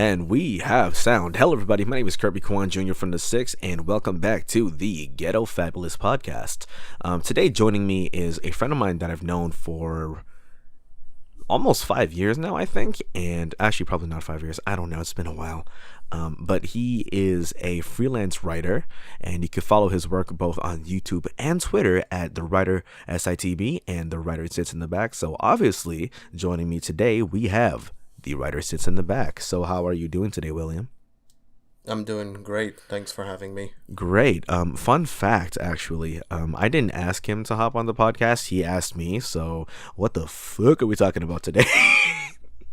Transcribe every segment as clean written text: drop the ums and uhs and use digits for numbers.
And we have sound. Hello, everybody. My name is Kirby Kwan Jr. from the Six, and welcome back to the Ghetto Fabulous Podcast. Today, joining me is a friend of mine that I've known for almost 5 years now, I think. And actually, probably not 5 years. I don't know. It's been a while. But he is a freelance writer, and you can follow his work both on YouTube and Twitter at the writer SITB, and the writer sits in the back. So obviously, joining me today, we have the writer sits in the back. So how are you doing today, William? I'm doing great. Thanks for having me. Great. Fun fact, actually, I didn't ask him to hop on the podcast. He asked me. So what the fuck are we talking about today?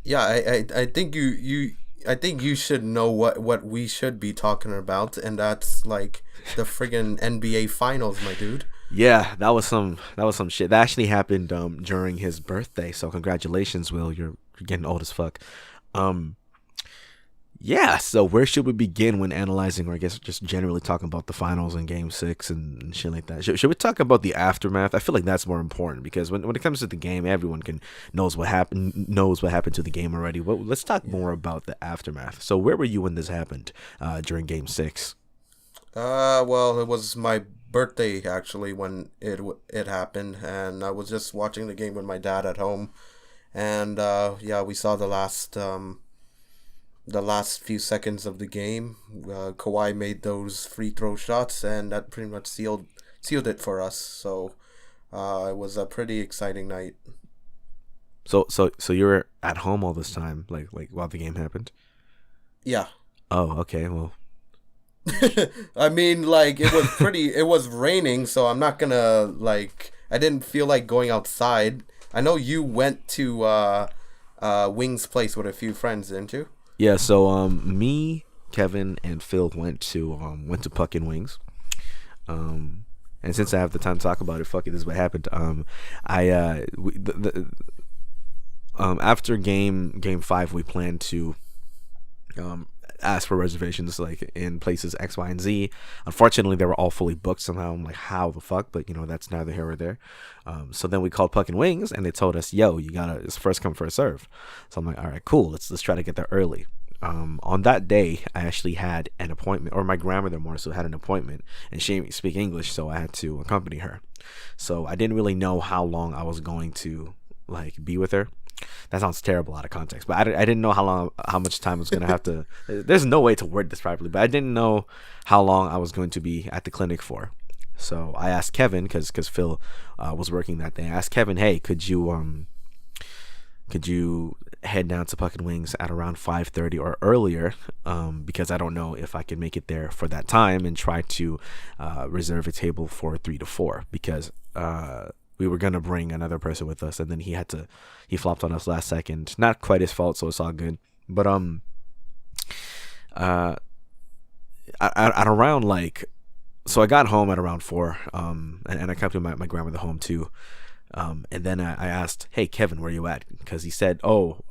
Yeah, I think you should know what we should be talking about, and that's like the friggin' NBA Finals, my dude. Yeah, that was some shit. That actually happened during his birthday. So congratulations, Will. You're getting old as fuck. Yeah, so where should we begin when analyzing, or I guess just generally talking about the finals and Game 6 and shit like that? Should we talk about the aftermath? I feel like that's more important because when it comes to the game, everyone knows what happened to the game already. Well, let's talk more about the aftermath. So where were you when this happened during Game 6? Well, it was my birthday actually when it happened, and I was just watching the game with my dad at home, and yeah, we saw the last few seconds of the game. Kawhi made those free throw shots, and that pretty much sealed it for us. So it was a pretty exciting night. So you were at home all this time, like while the game happened? Yeah. Oh, okay. Well, I mean, like, it was raining, so I'm not gonna, like, I didn't feel like going outside. I know you went to Wing's place with a few friends, didn't you? Yeah, so me, Kevin, and Phil went to Puck and Wings. And since I have the time to talk about it, fuck it, this is what happened. After game 5, we planned to ask for reservations like in places X, Y, and Z. Unfortunately, they were all fully booked somehow. I'm like, how the fuck? But that's neither here or there. So then we called Puck and Wings, and they told us, yo, it's first come, first serve. So I'm like, all right, cool, let's try to get there early. On that day, I actually had an appointment, or my grandmother more so had an appointment, and she didn't speak English, so I had to accompany her. So I didn't really know how long I was going to be with her. That sounds terrible out of context, but I didn't know how much time I was going to have to. There's no way to word this properly, but I didn't know how long I was going to be at the clinic for. So I asked Kevin, because Phil was working that day. I asked Kevin, hey, could you head down to Puck and Wings at around 5:30 or earlier, because I don't know if I can make it there for that time, and try to reserve a table for 3 to 4, because we were gonna bring another person with us, and then he flopped on us last second. Not quite his fault, so it's all good. But at around so I got home at around 4, and I accompanied my grandmother home too. And then I asked, hey Kevin, where you at? Because he said, I'll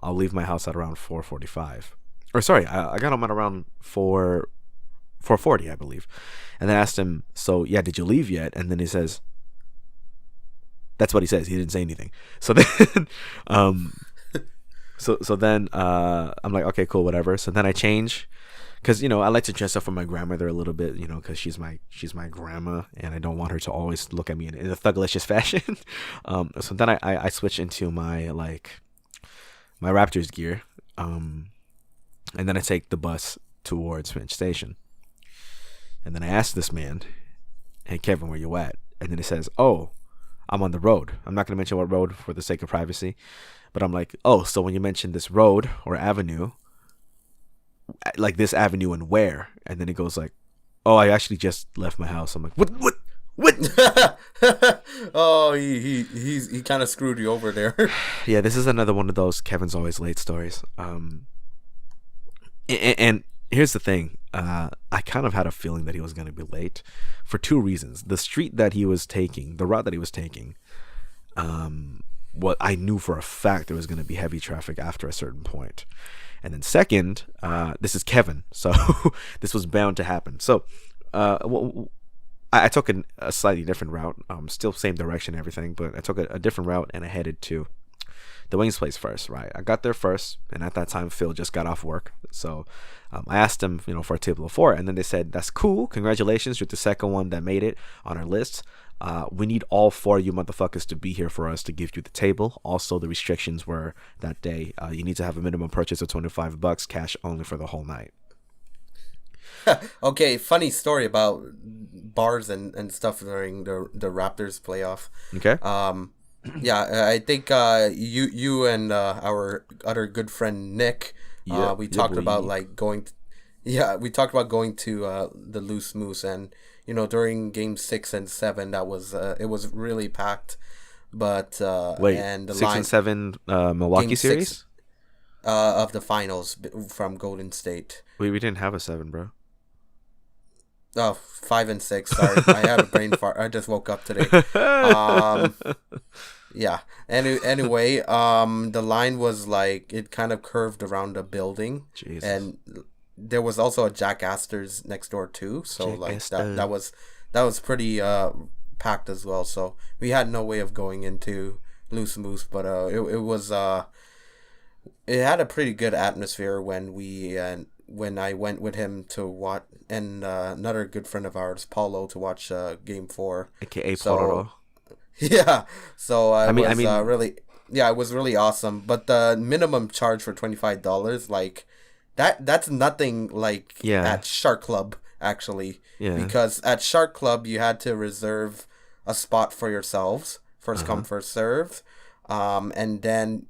leave my house at around 4:45. Or sorry, I got home at around 4:40, I believe. And then I asked him, so yeah, did you leave yet? And then he says, that's what he says. He didn't say anything. So then, so then I'm like, okay, cool, whatever. So then I change, because I like to dress up for my grandmother a little bit, because she's my grandma, and I don't want her to always look at me in a thuglicious fashion. So then I switch into my my Raptors gear, and then I take the bus towards Finch Station, and then I ask this man, hey Kevin, where you at? And then he says, oh, I'm on the road. I'm not going to mention what road for the sake of privacy, but I'm like, oh, so when you mentioned this road or avenue, like this avenue and where? And then he goes like, oh, I actually just left my house. I'm like, what? Oh, he kind of screwed you over there. Yeah, this is another one of those Kevin's always late stories. And here's the thing. I kind of had a feeling that he was going to be late for 2 reasons. The route that he was taking, what I knew for a fact there was going to be heavy traffic after a certain point. And then second, this is Kevin, so this was bound to happen. So I took a slightly different route, still same direction and everything, but I took a different route, and I headed to the wings place first, right? I got there first, and at that time, Phil just got off work. So I asked him, for a table of 4, and then they said, that's cool. Congratulations, you're the second one that made it on our list. We need all 4 of you motherfuckers to be here for us to give you the table. Also, the restrictions were that day, you need to have a minimum purchase of $25, cash only for the whole night. Okay, funny story about bars and stuff during the Raptors playoff. Okay. Yeah, I think you and our other good friend Nick, we talked about like going. We talked about going to the Loose Moose, and during Game 6 and 7, that was it was really packed. But wait, and the 6 and 7 Milwaukee Game series 6, of the finals from Golden State. We didn't have a 7, bro. Oh, 5 and 6. Sorry, I had a brain fart. I just woke up today. Yeah. Anyway, the line was like it kind of curved around the building, Jesus. And there was also a Jack Astor's next door too. So Jack like Astor. that was pretty packed as well. So we had no way of going into Loose Moose, but it was it had a pretty good atmosphere when I went with him to watch, and another good friend of ours, Paulo, to watch Game 4. AKA Pororo. Yeah, so I mean, really, it was really awesome. But the minimum charge for $25, like that's nothing like at Shark Club actually. Yeah. Because at Shark Club you had to reserve a spot for yourselves, first come first serve, and then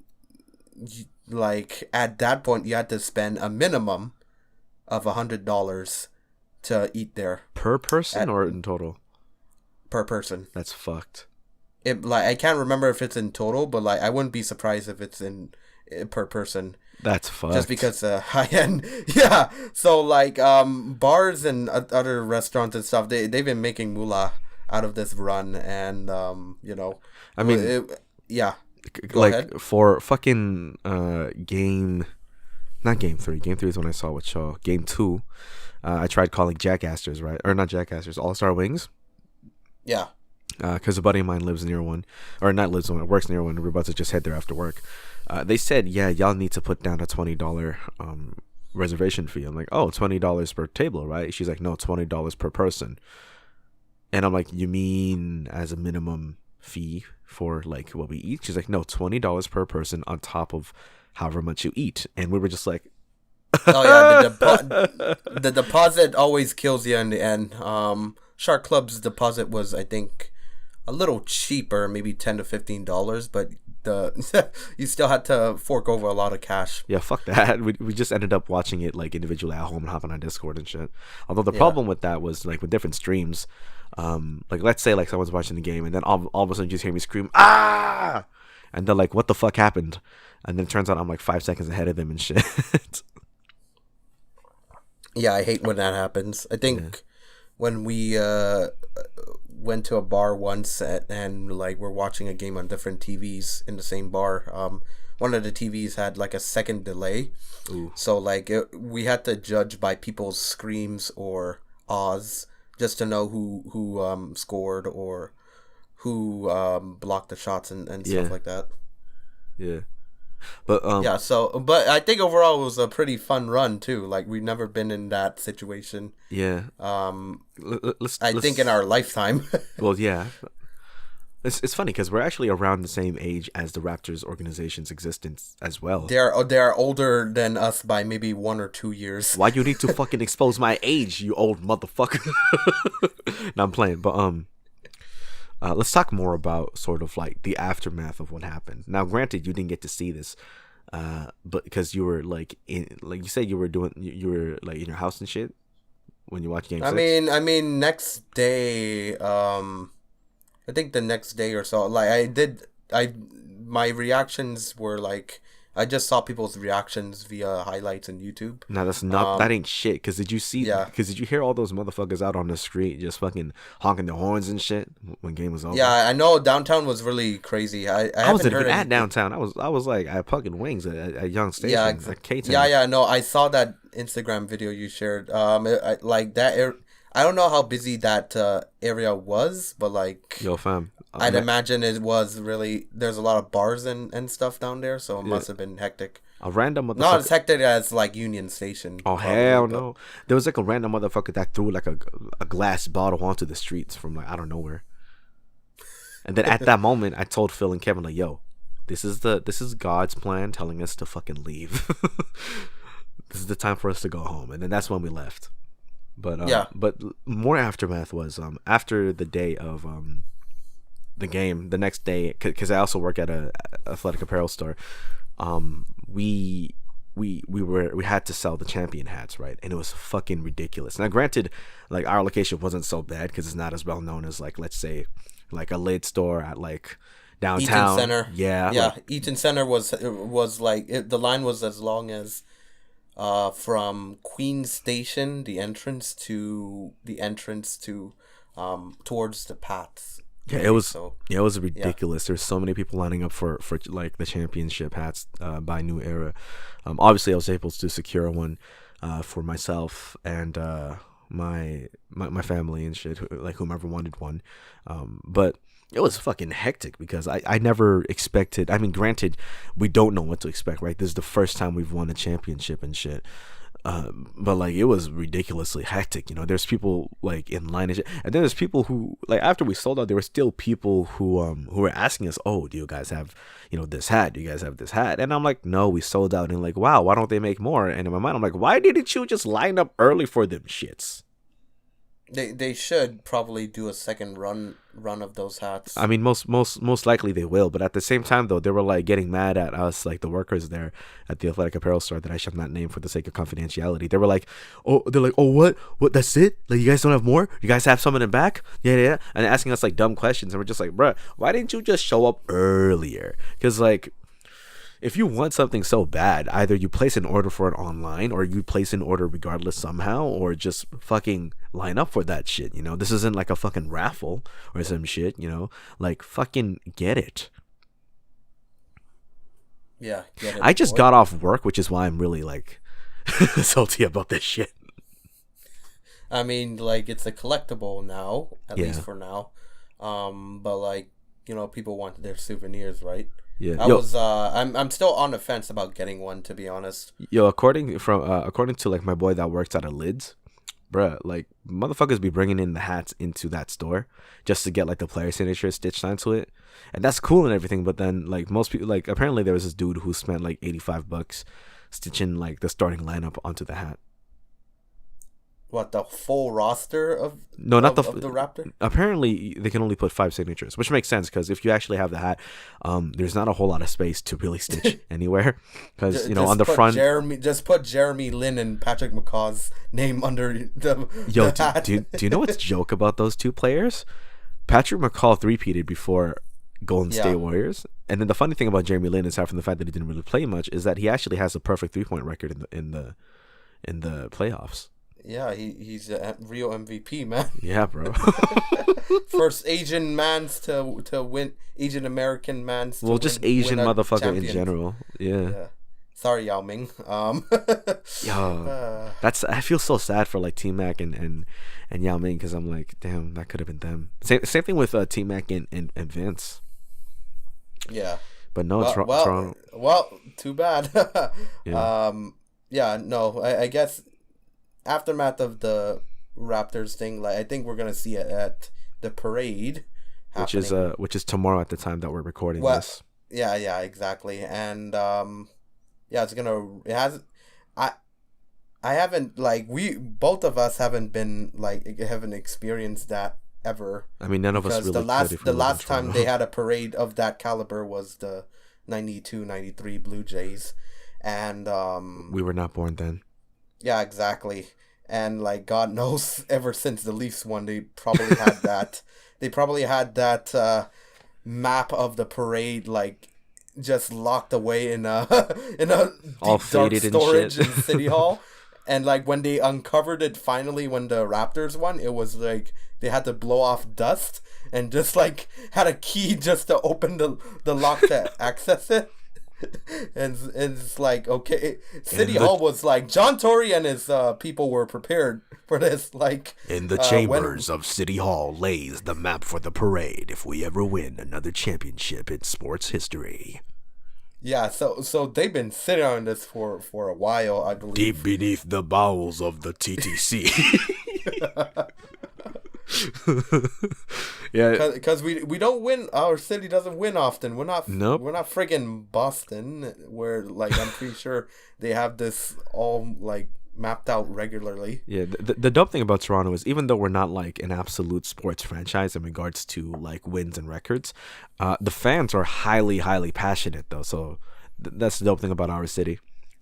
like at that point you had to spend a minimum of $100 to eat there per person or in total. Per person. That's fucked. I can't remember if it's in total, but like I wouldn't be surprised if it's in per person. That's fucked. Just because high end, yeah. So like bars and other restaurants and stuff, they've been making moolah out of this run, and I mean, yeah. Go ahead. For fucking not game 3. Game 3 is when I saw with Shaw. Game 2, I tried calling Jack Astor's, right? Or not Jack Astor's, All Star Wings. Yeah. Because a buddy of mine lives near one, or not lives one, works near one, and we're about to just head there after work. They said, y'all need to put down a $20 reservation fee. I'm like, oh, $20 per table, right? She's like, no, $20 per person. And I'm like, you mean as a minimum fee for like what we eat? She's like, no, $20 per person on top of however much you eat. And we were just like, oh yeah, the deposit always kills you in the end. Shark Club's deposit was, I think, a little cheaper, maybe $10 to $15, but you still had to fork over a lot of cash. Yeah, fuck that. We just ended up watching it like individually at home and hopping on Discord and shit. Although the problem with that was like with different streams, like let's say like someone's watching the game and then all of a sudden you just hear me scream ah, and they're like, what the fuck happened? And then it turns out I'm like 5 seconds ahead of them and shit. Yeah, I hate when that happens. I think when we went to a bar once and like we're watching a game on different TVs in the same bar, one of the TVs had like a second delay. Ooh. So like we had to judge by people's screams or ahs just to know who scored or who blocked the shots and stuff like that. Yeah. But but I think overall it was a pretty fun run too. Like we've never been in that situation. Yeah. I think in our lifetime. Well, yeah. It's funny because we're actually around the same age as the Raptors organization's existence as well. They are older than us by maybe 1 or 2 years. Why you need to fucking expose my age, you old motherfucker? No, I'm playing, but let's talk more about sort of like the aftermath of what happened. Now, granted, you didn't get to see this, but because you were like you said you were like in your house and shit when you watched Game 6. I mean, next day, I think the next day or so, like my reactions were like. I just saw people's reactions via highlights on YouTube. No, that's not. That ain't shit. Because did you see? Yeah. Because did you hear all those motherfuckers out on the street just fucking honking their horns and shit when game was over? Yeah, I know downtown was really crazy. I wasn't even at downtown. I was like at fucking Wings at Young Station. Yeah, K-Town. Yeah. No, I saw that Instagram video you shared. Like that. I don't know how busy that area was, but like, Yo, fam. I'd imagine it was really. There's a lot of bars and stuff down there, so it must have been hectic. A random motherfucker. Not as hectic as like Union Station. Oh, probably, hell but... no! There was like a random motherfucker that threw like a glass bottle onto the streets from like out of nowhere. And then at that moment, I told Phil and Kevin like, "Yo, this is God's plan telling us to fucking leave. This is the time for us to go home." And then that's when we left. But but more aftermath was after the day of the game, the next day, because I also work at a athletic apparel store. We had to sell the champion hats, right? And it was fucking ridiculous. Now, granted, like our location wasn't so bad because it's not as well known as like, let's say, like a lid store at like downtown. Eaton Center. Yeah. Like, Eaton Center was like the line was as long as from Queen Station, the entrance to towards the paths. Yeah, it was ridiculous. There's so many people lining up for like the championship hats by New Era. Obviously, I was able to secure one for myself and my family and shit, like whomever wanted one. But it was fucking hectic because I never expected. I mean, granted, we don't know what to expect, right? This is the first time we've won a championship and shit. But like it was ridiculously hectic, you know. There's people like in line and shit, and then there's people who like after we sold out, there were still people who were asking us, "Oh, do you guys have this hat? Do you guys have this hat?" And I'm like, "No, we sold out." And like, wow, why don't they make more? And in my mind, I'm like, why didn't you just line up early for them shits? They should probably do a second run of those hats. I mean, most likely they will, but at the same time though, they were like getting mad at us, like the workers there at the athletic apparel store that I shall not name for the sake of confidentiality. They were like, "Oh, what? That's it? Like you guys don't have more? You guys have some in the back? Yeah," and asking us like dumb questions, and we're just like, "Bruh, why didn't you just show up earlier?" Because like, if you want something so bad, either you place an order for it online or you place an order regardless somehow, or just fucking line up for that shit, you know? This isn't like a fucking raffle or some shit, you know? Like, fucking get it. Yeah, get it. I just got off work, which is why I'm really, like, salty about this shit. I mean, like, it's a collectible now, at least for now. But, like, people want their souvenirs, right? Yeah, I'm still on the fence about getting one, to be honest. Yo, according to like my boy that works at a Lids, bruh, like motherfuckers be bringing in the hats into that store just to get like the player signature stitched onto it, and that's cool and everything. But then like most people, like apparently there was this dude who spent like $85 stitching like the starting lineup onto the hat. What, the full roster of the Raptor? Apparently they can only put 5 signatures, which makes sense because if you actually have the hat, there's not a whole lot of space to really stitch anywhere because on the front. Just put Jeremy Lin and Patrick McCaw's name under the hat. Do you know what's joke about those two players? Patrick McCaw three-peated before Golden State Warriors, and then the funny thing about Jeremy Lin, aside from the fact that he didn't really play much, is that he actually has a perfect 3-point record in the playoffs. Yeah, he's a real MVP, man. Yeah, bro. First Asian mans to win, Asian American mans. Just Asian motherfucker in general. Yeah. Sorry, Yao Ming. Yo, I feel so sad for like T Mac and Yao Ming because I'm like, damn, that could have been them. Same thing with T Mac and Vince. Yeah. But no, Toronto. Well, too bad. Yeah. No, I guess. Aftermath of the Raptors thing, like I think we're gonna see it at the parade, which is tomorrow at the time that we're recording this. Yeah, exactly, and I haven't both of us haven't experienced that ever. I mean, none of us really. The last time they had a parade of that caliber was the 92-93 Blue Jays, and we were not born then. Yeah, exactly. And like God knows, ever since the Leafs won, they probably had that. They probably had that map of the parade like just locked away in a deep dark storage in City Hall. And like when they uncovered it finally, when the Raptors won, it was like they had to blow off dust and just like had a key just to open the lock to access it. and it's like, okay, City Hall was like, John Tory and his people were prepared for this. Like, in the chambers of City Hall lays the map for the parade if we ever win another championship in sports history. Yeah, so they've been sitting on this for a while, I believe. Deep beneath the bowels of the TTC. Yeah, because we don't win. Our city doesn't win often. We're not. Nope. We're not friggin' Boston, where like I'm pretty sure they have this all like mapped out regularly. Yeah, the dope thing about Toronto is even though we're not like an absolute sports franchise in regards to like wins and records, the fans are highly passionate though. So that's the dope thing about our city.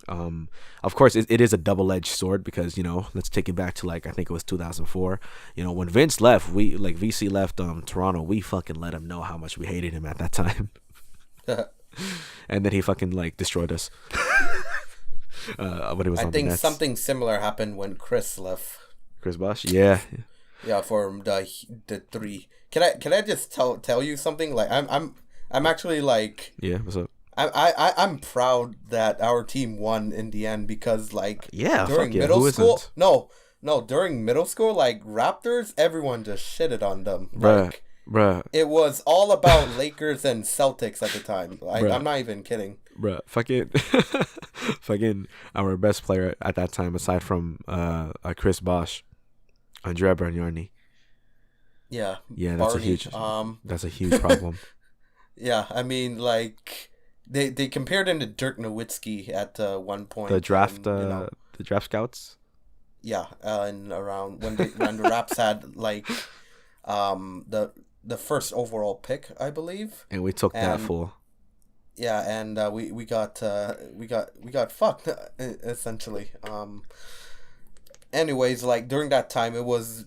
Of course, it is a double-edged sword because, you know, let's take it back to like I think it was 2004. You know, when Vince left, VC left Toronto, we fucking let him know how much we hated him at that time, and then he fucking like destroyed us. When it was I on think the Nets. something similar happened when Chris left. Chris Bosh, yeah. Yeah, for the three. Can I just tell you something? Like I'm actually like, Yeah, what's up? I'm proud that our team won in the end because like during middle Who school isn't? no during middle school like Raptors, everyone just shitted on them. Like, Bruh. it was all about Lakers and Celtics at the time. Like, Bruh. I'm not even kidding. Bruh, fucking our best player at that time, aside from Chris Bosh, Andrea Bargnani. Yeah. Yeah, that's Barney, that's a huge problem. Yeah, I mean, like they compared him to Dirk Nowitzki at one point. The draft, and, the draft scouts. Yeah, and around when the Raps had like, the first overall pick, I believe. And we took that fool. Yeah, and we got fucked essentially. Anyways, like during that time, it was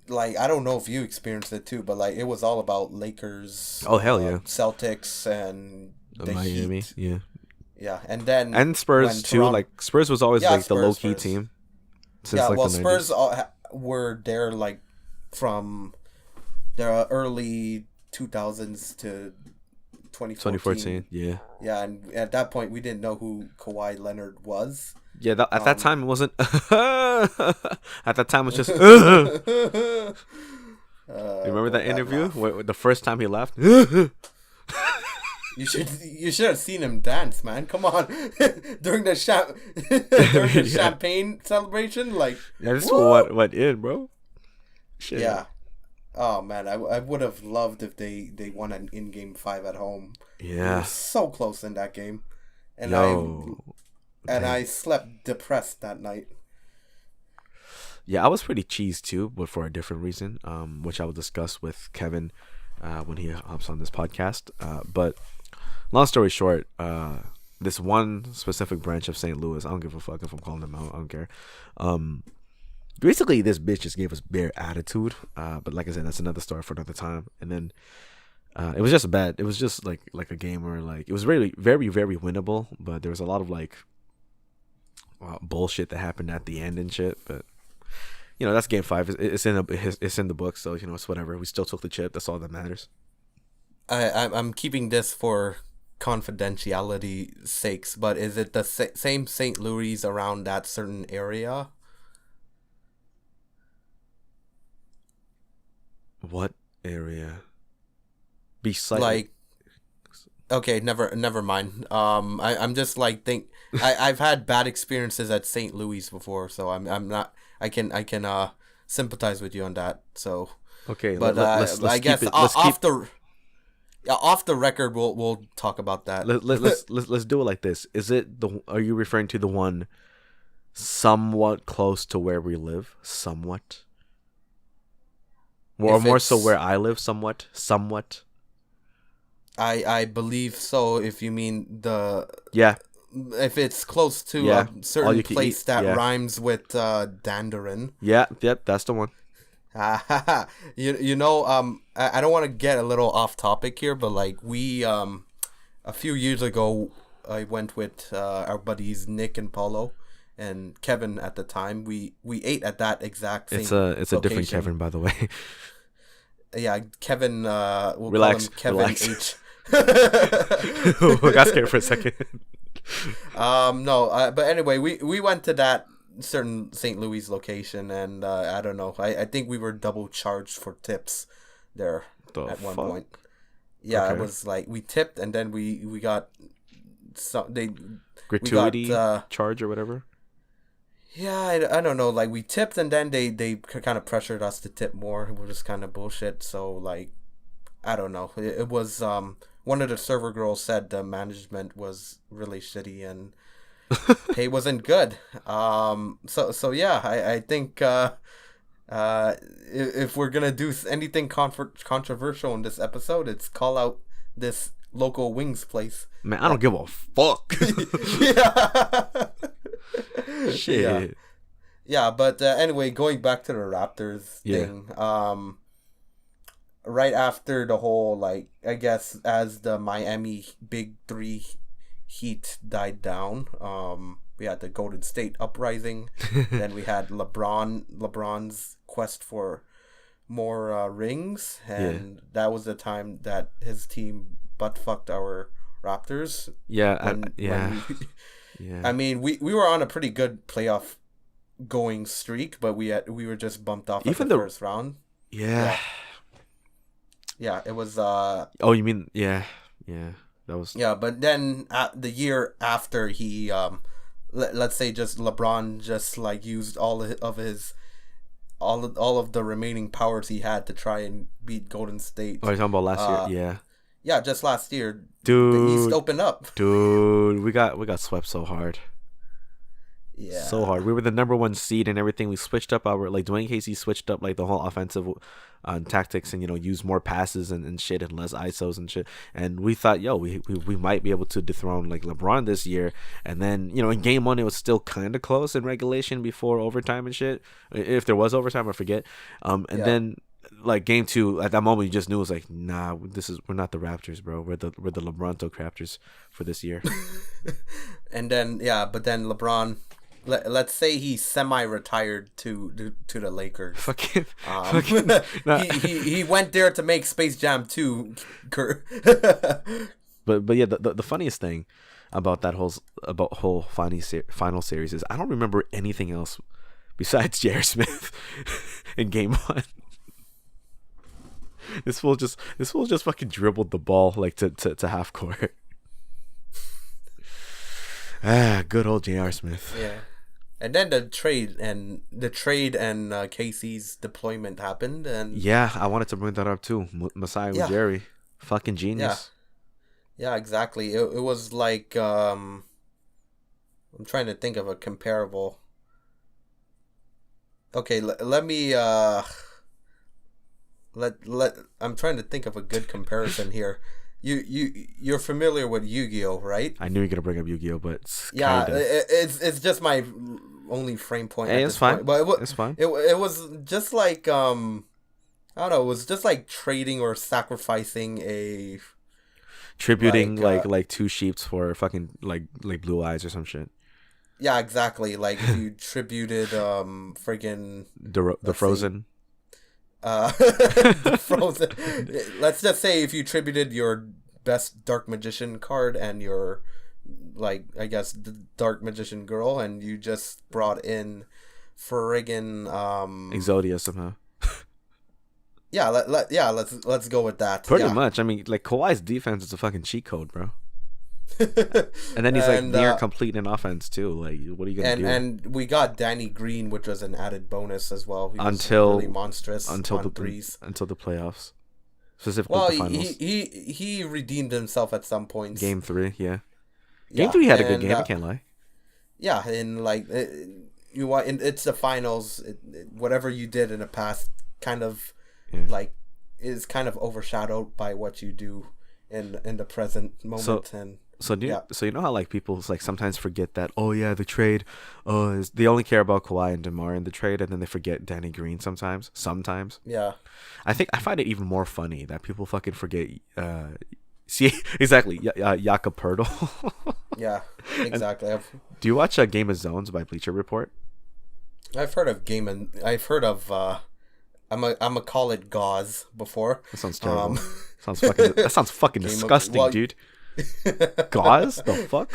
like I don't know if you experienced it too, but like it was all about Lakers. Oh hell yeah! Celtics and the Miami, Heat. yeah. Yeah, and then And Spurs too. Toronto, Like Spurs was always like the low key Spurs. team. Since, Yeah, like, well, the 90s. Spurs were there like from the early 2000s to 2014. Yeah. Yeah, and at that point, we didn't know who Kawhi Leonard was. Yeah, at that time it wasn't. At that time it was just. Remember that interview? Where, the first time he left. You should have seen him dance, man. Come on, during the champagne celebration, like Yeah, this is what went in, bro. Shit. Yeah. Oh man, I would have loved if they won an in-game 5 at home. Yeah. We were so close in that game, and I slept depressed that night. Yeah, I was pretty cheesed too, but for a different reason, which I will discuss with Kevin when he hops on this podcast. But long story short, this one specific branch of St. Louis, I don't give a fuck if I'm calling them out, I don't care. Basically, this bitch just gave us bare attitude. But like I said, that's another story for another time. And then it was just bad. It was just like a game where like it was really very very winnable, but there was a lot of like bullshit that happened at the end and shit. But you know, that's game 5. It's in the book, so you know it's whatever. We still took the chip. That's all that matters. I'm keeping this for confidentiality sakes, but is it the same St. Louis around that certain area? What area? Beside Like, okay, never mind. I'm just like I've had bad experiences at St. Louis before, so I'm not. I can sympathize with you on that. So okay, but let's I guess off the record, we'll talk about that. Let's do it like this. Are you referring to the one somewhat close to where we live? Somewhat. Or more so where I live, somewhat. I believe so. If you mean yeah, if it's close to a certain place that rhymes with Dandarin. Yeah, yep, that's the one. you know, I don't want to get a little off topic here, but like we a few years ago, I went with our buddies Nick and Paulo and Kevin at the time. We ate at that exact same It's a different Kevin, by the way. Yeah, Kevin. We'll Relax. call him Kevin Relax. H. I got scared for a second. No, but anyway, we went to that certain St. Louis location, and I don't know. I think we were double charged for tips there one point. Yeah, okay. It was like we tipped, and then we got gratuity charge or whatever. Yeah, I don't know. Like we tipped, and then they kind of pressured us to tip more. It was just kind of bullshit. So like, I don't know. It was one of the server girls said the management was really shitty and pay wasn't good. So yeah, I think if we're gonna do anything controversial in this episode, it's call out this local wings place. Man, I don't give a fuck. Yeah. Shit. Yeah, but anyway, going back to the Raptors thing. Right after the whole, like, I guess as the Miami Big Three heat died down, we had the Golden State uprising. Then we had LeBron's quest for more rings, and that was the time that his team butt fucked our Raptors. Yeah, I mean, we were on a pretty good playoff going streak, but we were just bumped off at the first round. Yeah. Yeah, it was. Oh, you mean that was. Yeah, but then the year after he, let's say, just LeBron just like used all of the remaining powers he had to try and beat Golden State. Oh, you're talking about last year? Yeah. Yeah, just last year. Dude, the East opened up. Dude, we got swept so hard. Yeah. So hard. We were the number one seed and everything. We switched up Dwayne Casey switched up like the whole offensive tactics and used more passes and shit and less ISOs and shit. And we thought, we might be able to dethrone like LeBron this year. And then in game one it was still kind of close in regulation before overtime and shit. If there was overtime, I forget. Then like game two, at that moment you just knew it was like, nah, we're not the Raptors, bro. We're the LeBronto Raptors for this year. And then but then LeBron. Let's say he semi-retired to the Lakers. He went there to make Space Jam 2. But yeah, the funniest thing about that whole final series is I don't remember anything else besides J.R. Smith in game one. This fool just fucking dribbled the ball like to half court. Good old J.R. Smith. Yeah. And then the trade and Casey's deployment happened, and I wanted to bring that up too. Masai Ujiri, fucking genius. Yeah, exactly. It was like I'm trying to think of a comparable. Okay, let me I'm trying to think of a good comparison here. You're familiar with Yu-Gi-Oh, right? I knew you were gonna bring up Yu-Gi-Oh, but it's just my only frame point. Hey, it's fine. But it's fine. It was just like I don't know. It was just like trading or sacrificing tributing like two sheeps for fucking like Blue Eyes or some shit. Yeah, exactly. Like if you tributed friggin' the Frozen. Frozen. Let's just say if you tributed your best Dark Magician card and your the Dark Magician girl, and you just brought in friggin' Exodia somehow. Let's go with that. Pretty much. I mean, like Kawhi's defense is a fucking cheat code, bro. And then he's like near complete in offense too. Like, what are you gonna do? And we got Danny Green, which was an added bonus as well. He was until really monstrous until on the threes. Until the playoffs, specifically the finals. He redeemed himself at some points. Game 3, yeah. Game 3 had a good game. I can't lie. Yeah, and like it's the finals. Whatever you did in the past, kind of like is kind of overshadowed by what you do in the present moment. So you know how like people like sometimes forget that the trade they only care about Kawhi and DeMar in the trade, and then they forget Danny Green sometimes. Yeah, I find it even more funny that people fucking forget exactly Jakob Poeltl. Yeah, exactly. Do you watch Game of Zones by Bleacher Report? I've heard of I'm gonna call it Gauze before. That sounds terrible. That sounds fucking disgusting, dude. Gauze? The fuck?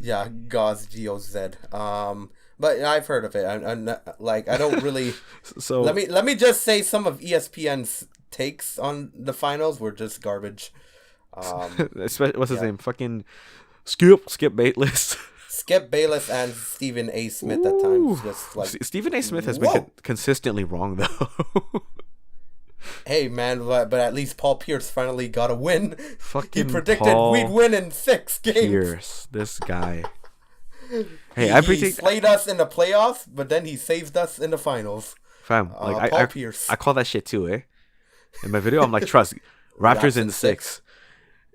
Yeah, Gauze, G-O-Z. But I've heard of it. I don't really. So let me just say some of ESPN's takes on the finals were just garbage. What's his name? Fucking Skip Bayless. Skip Bayless and Stephen A. Smith at times. Just like Stephen A. Smith has been consistently wrong though. Hey man, but at least Paul Pierce finally got a win. Fucking he predicted Paul we'd win in 6 games. Pierce, this guy. Hey, he slayed us in the playoffs, but then he saved us in the finals. Fam, Paul Pierce. I call that shit too, eh? In my video, I'm like, trust, Raptors in 6.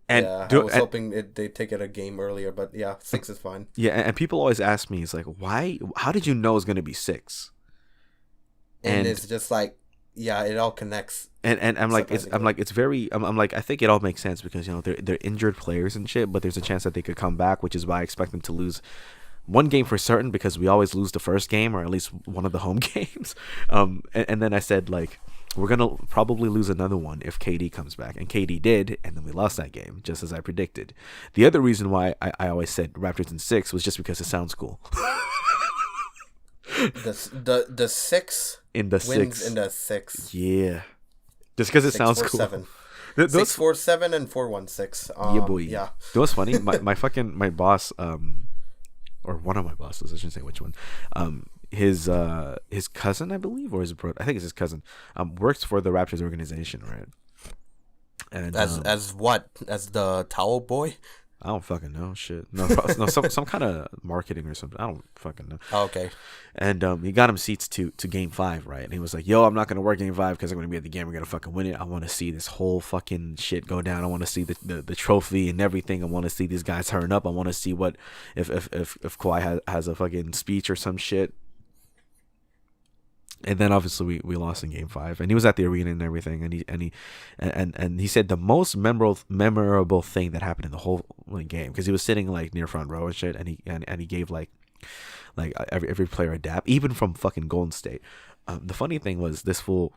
And I was hoping they'd take it a game earlier, but yeah, 6 is fine. Yeah, and people always ask me, it's like, why? How did you know it was gonna be 6? And it's just like, yeah, it all connects. And I'm like, I think it all makes sense because they're injured players and shit, but there's a chance that they could come back, which is why I expect them to lose one game for certain because we always lose the first game or at least one of the home games. And then I said like, we're gonna probably lose another one if KD comes back, and KD did, and then we lost that game just as I predicted. The other reason why I always said Raptors in 6 was just because it sounds cool. The 6 in the wins 6 in the 6. Yeah, just because it sounds cool. 7. 6-4-7 and 4-1-6. Yeah, boy. Yeah. That was funny. My boss, or one of my bosses, I shouldn't say which one. His cousin, I believe, or his brother. I think it's his cousin. Works for the Raptors organization, right? And as what? As the towel boy? I don't fucking know. Shit. No, some kind of marketing or something. I don't fucking know. Oh, okay. And he got him seats to Game 5, right? And he was like, "Yo, I'm not gonna work Game 5 because I'm gonna be at the game. We're gonna fucking win it. I want to see this whole fucking shit go down. I want to see the trophy and everything. I want to see these guys turn up. I want to see what if Kawhi has a fucking speech or some shit." And then obviously we lost in Game 5, and he was at the arena and everything, and he said the most memorable thing that happened in the whole game, because he was sitting like near front row and shit, and he gave like every player a dap, even from fucking Golden State. The funny thing was this fool.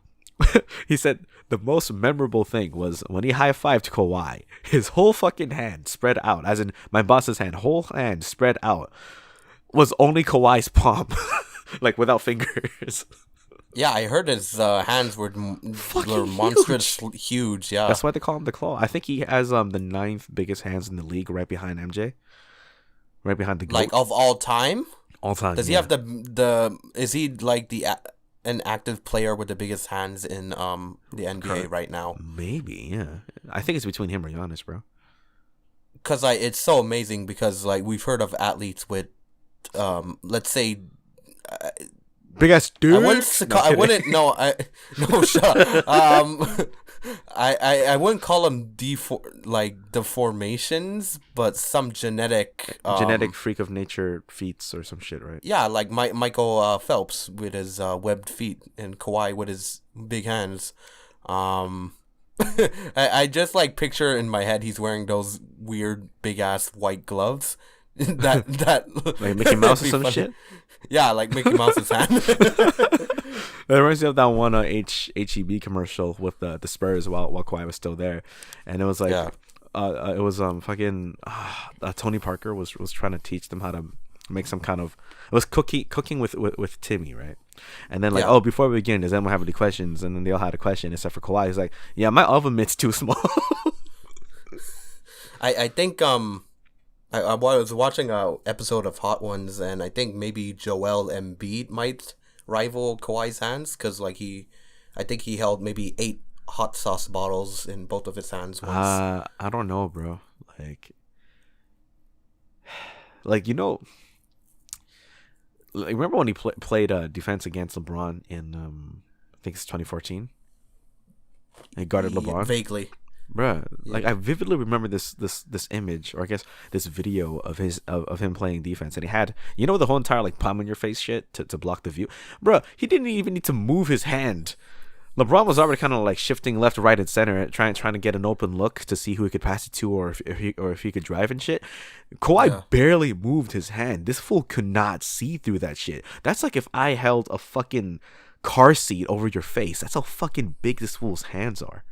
He said the most memorable thing was when he high-fived Kawhi, his whole fucking hand spread out, as in my boss's hand, whole hand spread out, was only Kawhi's palm, like without fingers. Yeah, I heard his hands were monstrous huge. Yeah, that's why they call him the Claw. I think he has the 9th biggest hands in the league, right behind MJ, right behind the GOAT. Like of all time. All time. Does he have the? Is he like an active player with the biggest hands in the NBA right now? Maybe, yeah. I think it's between him or Giannis, bro. Because it's so amazing because like we've heard of athletes with, let's say. Big ass dude. I wouldn't. No, shut. I wouldn't call them deformations, but some genetic freak of nature feats or some shit, right? Yeah, like Michael Phelps with his webbed feet and Kawhi with his big hands. I just like picture in my head he's wearing those weird big ass white gloves. that like Mickey Mouse or some funny. Shit. Yeah, like Mickey Mouse's hand. That reminds me of that one HEB commercial with the Spurs while Kawhi was still there, and it was like, it was fucking Tony Parker was trying to teach them how to make some kind of, it was cooking with Timmy, right? And then like, before we begin, does anyone have any questions? And then they all had a question except for Kawhi. He's like, yeah, my oven mitt's too small. I think I was watching a episode of Hot Ones, and I think maybe Joel Embiid might rival Kawhi's hands because, like, I think he held maybe 8 hot sauce bottles in both of his hands once. I don't know, bro. Like remember when he played defense against LeBron in I think it's 2014? He guarded LeBron vaguely. Bruh, like I vividly remember this image, or I guess this video of him playing defense, and he had the whole entire like palm in your face shit to block the view. Bruh, he didn't even need to move his hand. LeBron was already kind of like shifting left, right, and center, trying to get an open look to see who he could pass it to, or if he could drive and shit. Kawhi barely moved his hand. This fool could not see through that shit. That's like if I held a fucking car seat over your face. That's how fucking big this fool's hands are.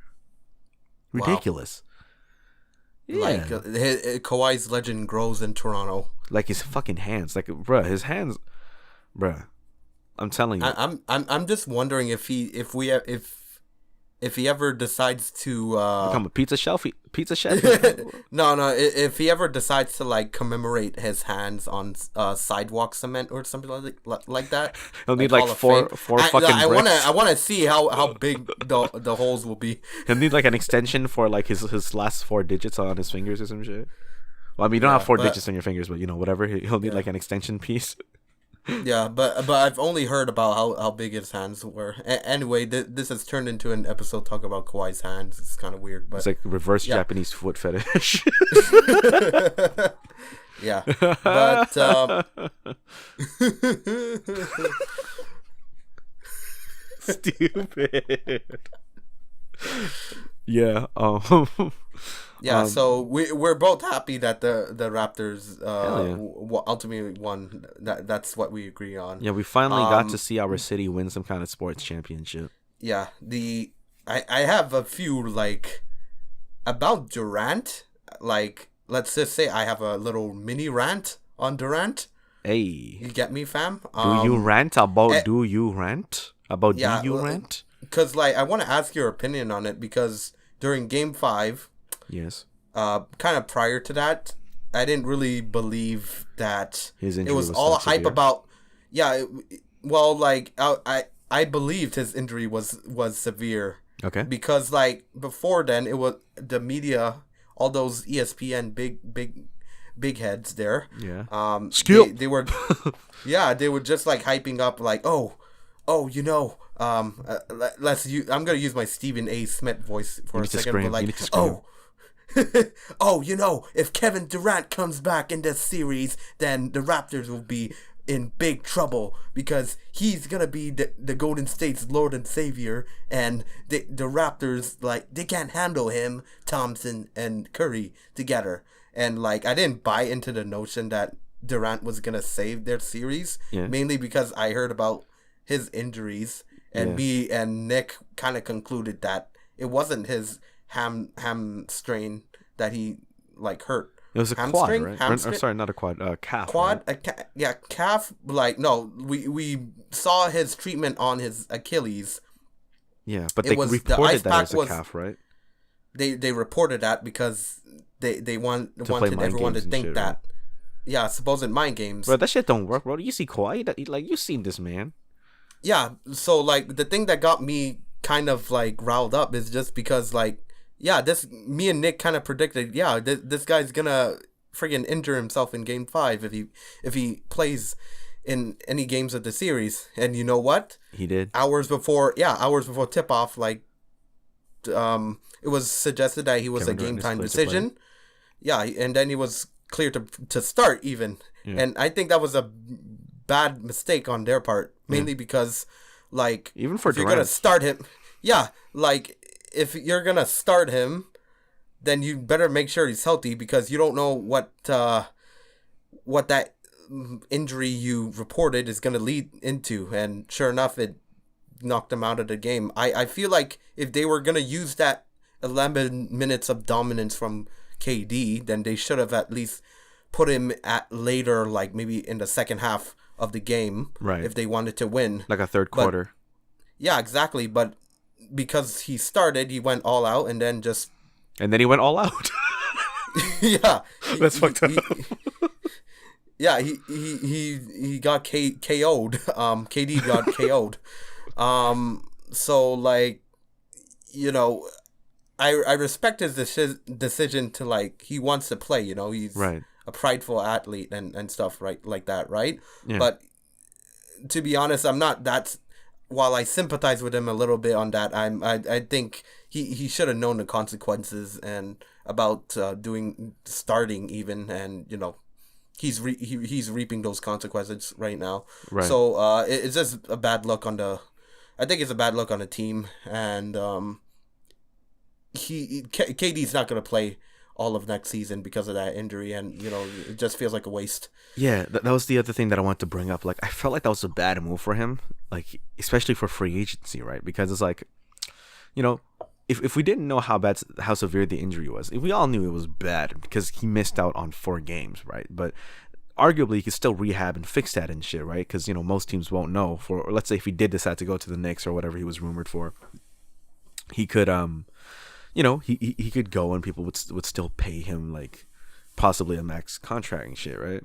Ridiculous. Wow. Like Kawhi's legend grows in Toronto. Like his fucking hands, like bruh, his hands, bruh. I'm telling you. I'm just wondering if he ever decides to become a pizza chef. No, if he ever decides to like commemorate his hands on sidewalk cement or something like that. He'll need like four fucking bricks. I want to see how big the holes will be. He'll need like an extension for like his last 4 digits on his fingers or some shit. Well, I mean, you don't have 4 digits on your fingers, but whatever. He'll need like an extension piece. Yeah, but I've only heard about how big his hands were. Anyway, this has turned into an episode talk about Kawhi's hands. It's kind of weird, but it's like reverse Japanese foot fetish. Yeah, but stupid. Yeah. Yeah, so we're both happy that the Raptors ultimately won. That's what we agree on. Yeah, we finally got to see our city win some kind of sports championship. Yeah, I have a few like about Durant. Like, let's just say I have a little mini rant on Durant. Hey, you get me, fam? Do you rant about? Do you rant about? Do you rant? Because like I want to ask your opinion on it because during Game 5. Yes. Kind of prior to that, I didn't really believe that his injury it was all hype about. Yeah, well, like I believed his injury was severe. Okay. Because like before then, it was the media, all those ESPN big heads there. Yeah. Skip. They were, yeah, they were just like hyping up like, I'm gonna use my Stephen A. Smith voice for a second, but like, if Kevin Durant comes back in this series, then the Raptors will be in big trouble because he's gonna be the Golden State's Lord and Savior, and the Raptors, like, they can't handle him, Thompson and Curry together. And like, I didn't buy into the notion that Durant was gonna save their series, mainly because I heard about his injuries, and me and Nick kind of concluded that it wasn't his hamstring that he like hurt. It was a quad, right? Sorry, not a quad. Calf. Quad. Right? Calf. Like, no, we saw his treatment on his Achilles. Yeah, but they reported that as a calf, right? They reported that because they wanted everyone to think that. Right? Yeah, supposed mind games. Bro, that shit don't work, bro. You see Kawhi, like, you seen this man. Yeah, so like the thing that got me kind of like riled up is just because like, me and Nick kind of predicted, this guy's gonna friggin' injure himself in Game 5 if he plays in any games of the series. And you know what? He did. Hours before tip off, like, it was suggested that he was Kevin a game time decision. Yeah, and then he was clear to start even. Yeah. And I think that was a bad mistake on their part, mainly because, like, even for if you're gonna start him, if you're gonna start him, then you better make sure he's healthy because you don't know what that injury you reported is gonna lead into. And sure enough, it knocked him out of the game. I feel like if they were gonna use that 11 minutes of dominance from KD, then they should have at least put him at later, like maybe in the second half of the game, right? If they wanted to win, like a third quarter. Yeah, exactly. But because he started, he went all out, and then he went all out. Yeah, that's fucked up. He got KO'd. KD got KO'd. So like, I respect his decision to, like, he wants to play. He's right. A prideful athlete and stuff, right, like that, right? Yeah. But to be honest, I'm not that. While I sympathize with him a little bit on that, I think he should have known the consequences and about starting even, and he's reaping those consequences right now. Right. So it's just a bad luck on the. I think it's a bad luck on the team, and KD's not gonna play all of next season because of that injury, and it just feels like a waste. Yeah, that was the other thing that I wanted to bring up. Like, I felt like that was a bad move for him, like especially for free agency, right? Because it's like, if we didn't know how severe the injury was, if we all knew it was bad because he missed out on 4 games, right? But arguably he could still rehab and fix that and shit, right? Because most teams won't know. Or let's say if he did decide to go to the Knicks or whatever he was rumored for, he could he could go and people would still pay him like possibly a max contract and shit, right?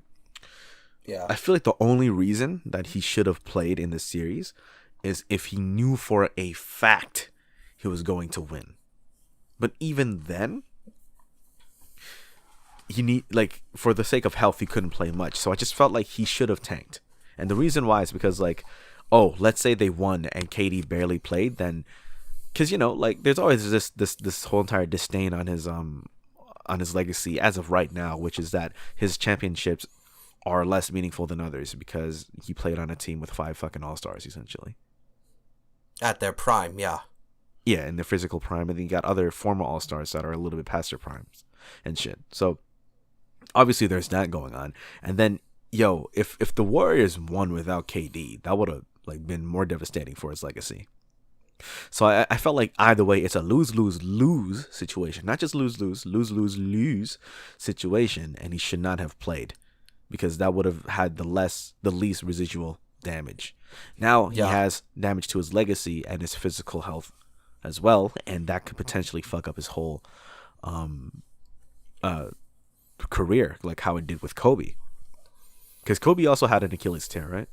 Yeah. I feel like the only reason that he should have played in this series is if he knew for a fact he was going to win. But even then, for the sake of health, he couldn't play much. So I just felt like he should have tanked. And the reason why is because let's say they won and KD barely played, then because there's always this whole entire disdain on his legacy as of right now, which is that his championships are less meaningful than others because he played on a team with 5 fucking all-stars essentially at their prime. Yeah, in their physical prime, and then you got other former all-stars that are a little bit past their primes and shit. So obviously there's that going on. And then if the Warriors won without KD, that would have been more devastating for his legacy. So I felt like either way, it's a lose-lose-lose situation. Not just lose-lose situation, and he should not have played because that would have had the least residual damage. Now he has damage to his legacy and his physical health as well, and that could potentially fuck up his whole career, like how it did with Kobe. Because Kobe also had an Achilles tear, right?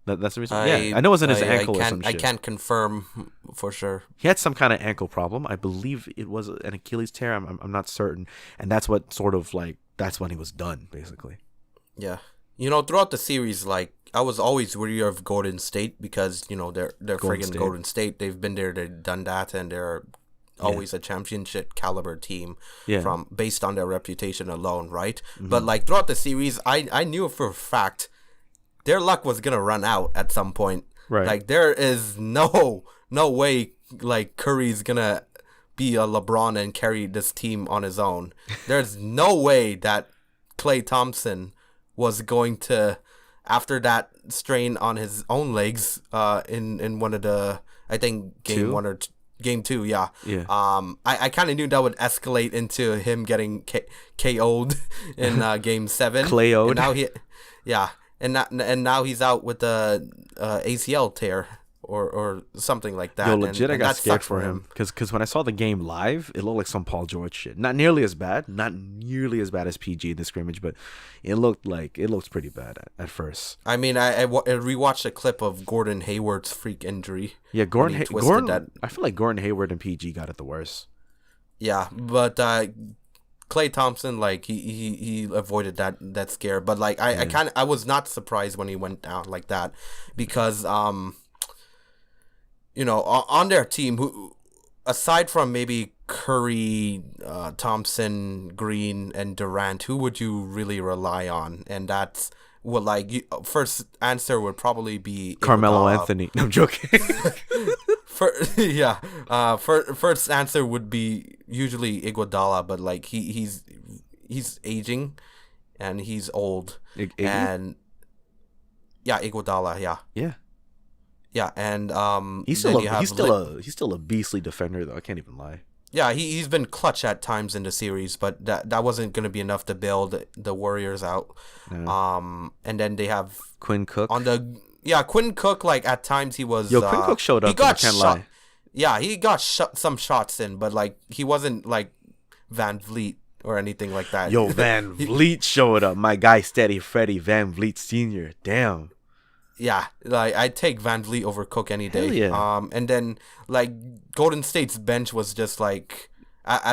That's the reason. I know it was in his ankle or some shit. I can't confirm for sure. He had some kind of ankle problem. I believe it was an Achilles tear. I'm not certain. And that's what that's when he was done, basically. Yeah. Throughout the series, I was always wary of Golden State because, they're friggin' Golden State. They've been there, they've done that, and they're always a championship caliber team based on their reputation alone, right? Mm-hmm. But, throughout the series, I knew for a fact their luck was gonna run out at some point. Right. There is no way Curry's gonna be a LeBron and carry this team on his own. There's no way that Klay Thompson was going to, after that strain on his own legs, in one of the, I think game 2, yeah. I kind of knew that would escalate into him getting KO'd in game 7. Clayo'd. And now he's out with the ACL tear or something like that. Legit, I got scared for him because when I saw the game live, it looked like some Paul George shit. Not nearly as bad as PG in the scrimmage, but it looked pretty bad at first. I mean, I rewatched a clip of Gordon Hayward's freak injury. Yeah, Gordon. I feel like Gordon Hayward and PG got it the worst. Yeah, but Klay Thompson, he avoided that scare, but I was not surprised when he went down like that because on their team, who aside from maybe Curry, Thompson, Green, and Durant, who would you really rely on? And that's first answer would probably be Carmelo Anthony. No, I'm joking. First answer would be usually Iguodala, but he's aging, and he's old, and Iguodala, and he's still a beastly defender though. I can't even lie. Yeah, he's been clutch at times in the series, but that wasn't going to be enough to bail the Warriors out. Yeah. And then they have Quinn Cook Quinn Cook. At times he was. Quinn Cook showed up. He got shot. Yeah, he got some shots in, but he wasn't Van Vliet or anything like that. Van Vliet showed up. My guy, Steady Freddy Van Vliet Sr. Damn. Yeah, I'd take Van Vliet over Cook any day. Hell yeah. And then Golden State's bench was just I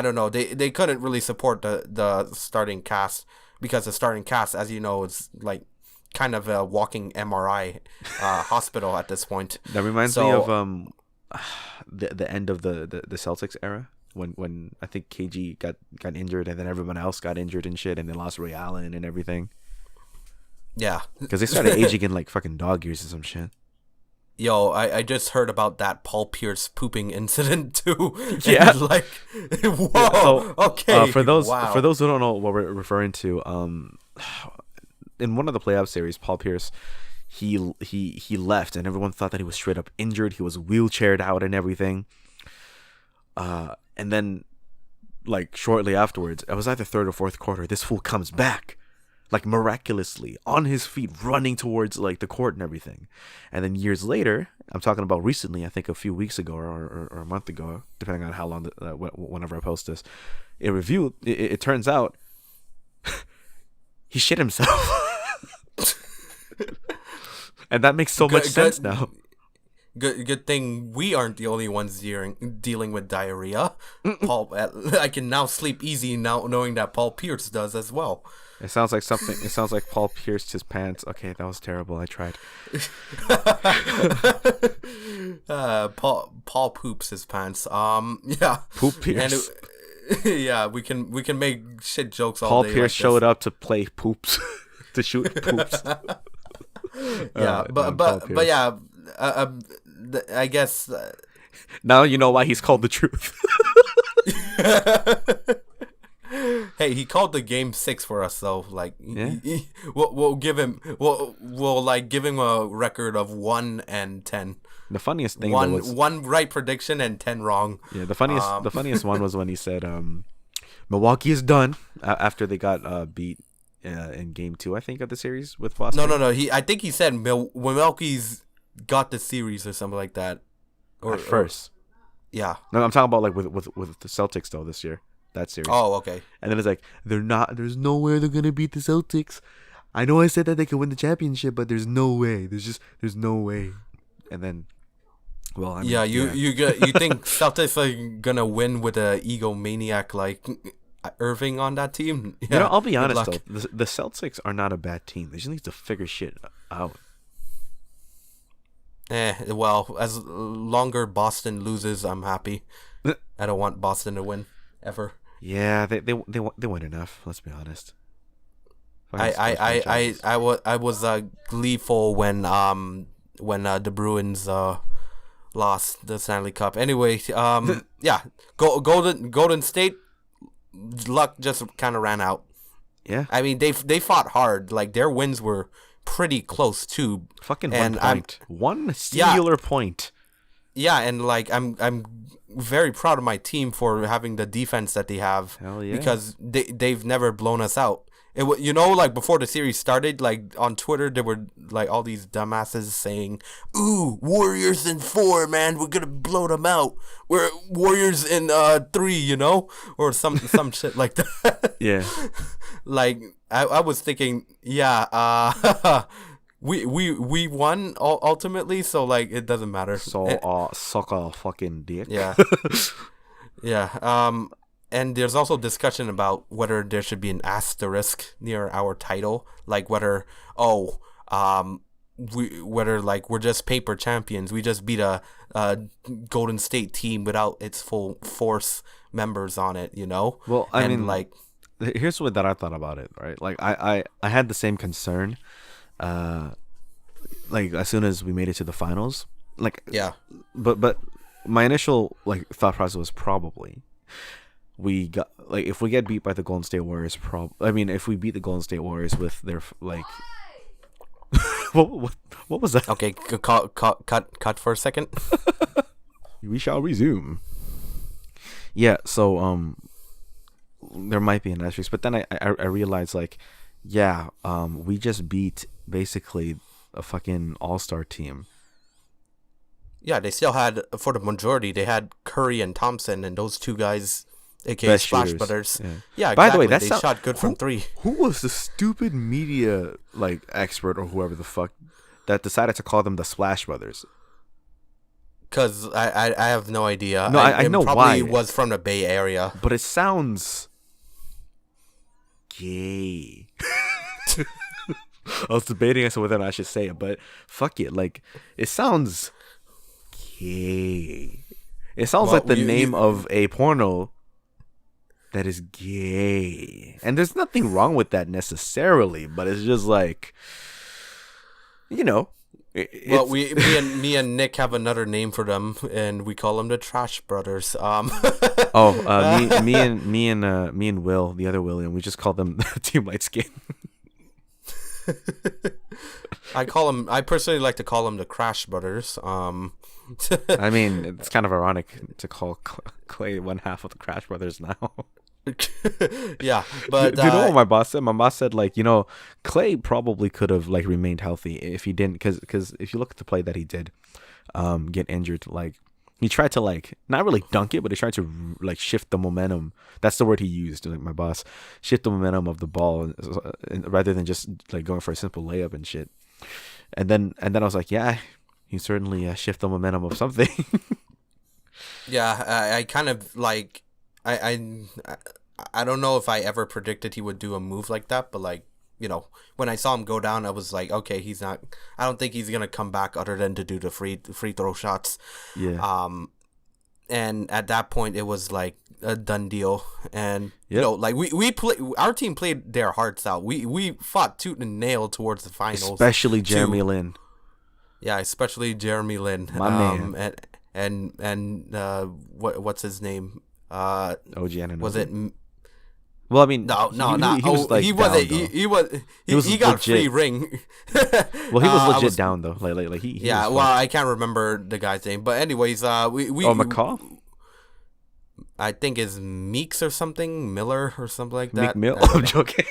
don't know. They couldn't really support the starting cast because the starting cast, as you know, is kind of a walking MRI hospital at this point. That reminds me of the end of the Celtics era when I think KG got injured and then everyone else got injured and shit and they lost Ray Allen and everything. Yeah, because they started aging in fucking dog years or some shit. Yo, I just heard about that Paul Pierce pooping incident too. Yeah. Like, whoa. Yeah, so Okay. for those Wow. who don't know what we're referring to, in one of the playoff series, Paul Pierce, he left, and everyone thought that he was straight up injured. He was wheelchaired out and everything. And then, like shortly afterwards, it was either third or fourth quarter. This fool comes back, like miraculously on his feet, running towards like the court and everything. And then years later, I'm talking about recently, I think a few weeks ago or a month ago, depending on how long, whenever I post this, it turns out he shit himself. And that makes so much sense now. Good thing we aren't the only ones dealing with diarrhea. Paul, I can now sleep easy now knowing that Paul Pierce does as well. It sounds like something. It sounds like Paul pierced his pants. Okay, that was terrible. I tried. Paul poops his pants. Yeah. Poop Pierce. Yeah, we can make shit jokes all Paul day. Pierce showed up to play poops, to shoot poops. Yeah, but yeah, I guess. Now you know why he's called the Truth. Hey, he called the game 6 for us though. Like, yeah. We'll give him. We'll like give him a record of 1 and 10. The funniest thing was one right prediction and 10 wrong. Yeah, the funniest one was when he said, "Milwaukee is done," after they got beat in Game 2, I think, of the series with Boston. No. I think he said Milwaukee's got the series or something like that. At first. Yeah. No, I'm talking about like with the Celtics though this year. That series. Oh, okay. And then it's like there's no way they're gonna beat the Celtics. I know I said that they could win the championship, but there's no way. There's no way. And then, well, I mean, you think Celtics are gonna win with a egomaniac like Irving on that team? Yeah, you know, I'll be honest though, the Celtics are not a bad team. They just need to figure shit out. Well, as longer Boston loses, I'm happy. I don't want Boston to win ever. Yeah, they win enough. Let's be honest. I was gleeful when the Bruins lost the Stanley Cup. Anyway, yeah, Golden State luck just kind of ran out. Yeah, I mean they fought hard. Like their wins were pretty close too. Fucking 1 point, one singular point. Yeah, and like I'm very proud of my team for having the defense that they have. Hell yeah. Because they've never blown us out. Like before the series started, like on Twitter there were like all these dumbasses saying, "Ooh, Warriors in 4, man, we're gonna blow them out. We're Warriors in 3, or some shit like that." Yeah. Like I was thinking, yeah, we won ultimately, so like it doesn't matter. So suck a fucking dick. Yeah. Yeah. And there's also discussion about whether there should be an asterisk near our title, like whether whether like we're just paper champions. We just beat a Golden State team without its full force members on it, Well, I mean, like, here's what that I thought about it, right? Like I had the same concern, like as soon as we made it to the finals, like yeah. But my initial like thought process was probably. We got like if we get beat by the Golden State Warriors, if we beat the Golden State Warriors with their like, what was that? Okay, cut for a second. We shall resume. Yeah, so there might be an asterisk, but then I realized like, yeah, we just beat basically a fucking all-star team. Yeah, they still had, for the majority, they had Curry and Thompson, and those two guys. AKA Best Splash shooters. Brothers. By Yeah, exactly. the way, they shot good from 3. Who was the stupid media like expert or whoever the fuck that decided to call them the Splash Brothers? Because I have no idea. No, I know why. It probably was from the Bay Area. But it sounds gay. I was debating as to whether or not I should say it, but fuck it. Like, it sounds gay. It sounds like the name of a porno that is gay. And there's nothing wrong with that necessarily, but it's just like, it Well, me and Nick have another name for them, and we call them the Trash Brothers. Me and Will, the other William, we just call them Team Light Skin. I personally like to call them the Crash Brothers. I mean, it's kind of ironic to call Clay one half of the Crash Brothers now. Yeah, but do you know what my boss said? My boss said, like, Clay probably could have like remained healthy if he didn't, because if you look at the play that he did, get injured, like he tried to like not really dunk it, but he tried to like shift the momentum. That's the word he used. Like my boss, shift the momentum of the ball, rather than just like going for a simple layup and shit. And then I was like, yeah, he certainly shift the momentum of something. Yeah, I kind of like I don't know if I ever predicted he would do a move like that, but like, when I saw him go down, I was like, okay, I don't think he's gonna come back other than to do the free throw shots. Yeah. And at that point, it was like a done deal. And Yep. like our team played their hearts out. We fought tooth and nail towards the finals. Especially Jeremy Lin. Yeah, especially Jeremy Lin. My man. And what's his name? OG Anunoby. Was it? Well, I mean, No, not. He was like he down, wasn't. was He got a legit. free ring. Well, he was legit down though. Like he. Yeah. Was Well, I can't remember the guy's name, but anyways, we. McCall. I think is Meeks or something, Miller or something like that. Meek Mill. I'm joking.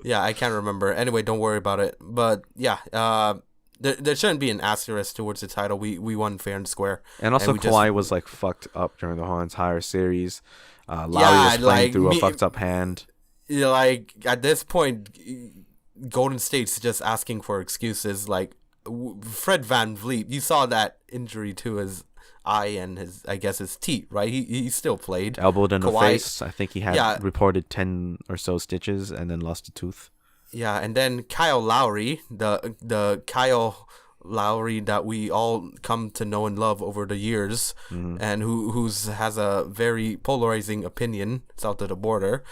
Yeah, I can't remember. Anyway, don't worry about it. But yeah, there shouldn't be an asterisk towards the title. We won fair and square. And also, Kawhi was like fucked up during the whole entire series. Lowry was playing through a fucked up hand. Yeah, like at this point, Golden State's just asking for excuses. Like Fred VanVleet, you saw that injury to his eye and his teeth, right? He still played. Elbowed in the face. I think he had reported 10 or so stitches and then lost a tooth. Yeah, and then Kyle Lowry, the Kyle Lowry that we all come to know and love over the years, and who's has a very polarizing opinion south of the border.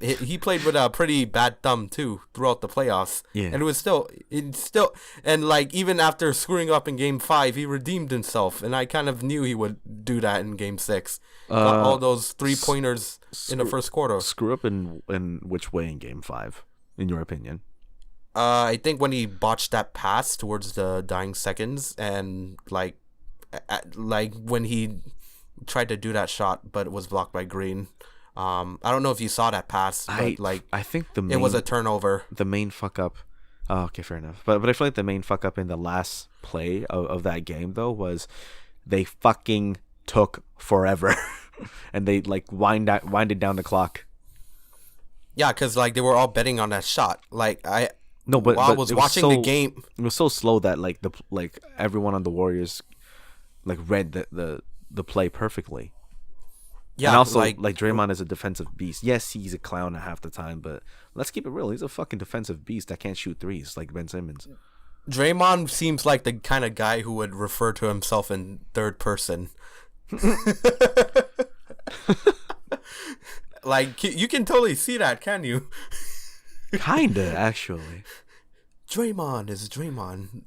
He played with a pretty bad thumb too throughout the playoffs. Yeah, and it's still, and like even after screwing up in Game 5, he redeemed himself, and I kind of knew he would do that in Game 6. Got all those 3-pointers in the first quarter. Screw up in which way in Game 5, in your opinion? I think when he botched that pass towards the dying seconds, and like when he tried to do that shot, but it was blocked by Green. I don't know if you saw that pass, but I think it was a turnover. The main fuck up. Oh, okay, fair enough. But I feel like the main fuck up in the last play of that game though was they fucking took forever, and they like winded down the clock. Yeah, because like they were all betting on that shot. Like No, but I was watching the game. It was so slow that like everyone on the Warriors like read the play perfectly. Yeah, and also like Draymond is a defensive beast. Yes, he's a clown at half the time, but let's keep it real. He's a fucking defensive beast that can't shoot threes like Ben Simmons. Draymond seems like the kind of guy who would refer to himself in third person. Like you can totally see that, can you? Kinda, actually. Draymond is Draymond.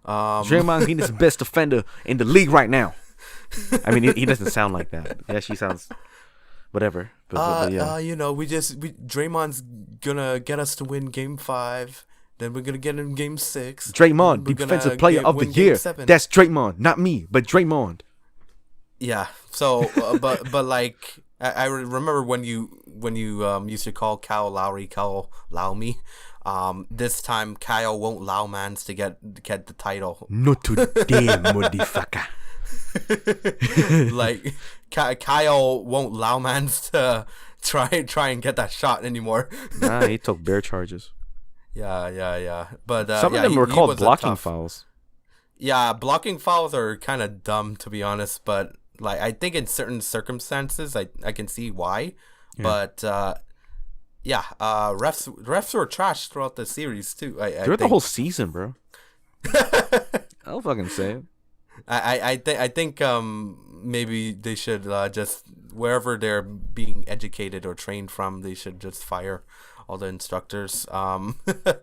Draymond Green is the best defender in the league right now. I mean, he doesn't sound like that. Yeah, she sounds whatever. But yeah. Draymond's gonna get us to win Game 5. Then we're gonna get in Game 6. Draymond, defensive player of the year. That's Draymond, not me, but Draymond. Yeah. So, but like. I remember when you used to call Kyle Lowry Kyle Lowmy. This time Kyle won't allow mans to get the title. Not today, motherfucker. Like Kyle won't allow mans to try and get that shot anymore. Nah, he took bare charges. Yeah. But some of them were called blocking fouls. Yeah, blocking fouls are kind of dumb, to be honest, but. Like I think in certain circumstances, I can see why, yeah. But refs were trash throughout the series too. Throughout the whole season, bro. I'll fucking say it. I think maybe they should just wherever they're being educated or trained from, they should just fire all the instructors. I feel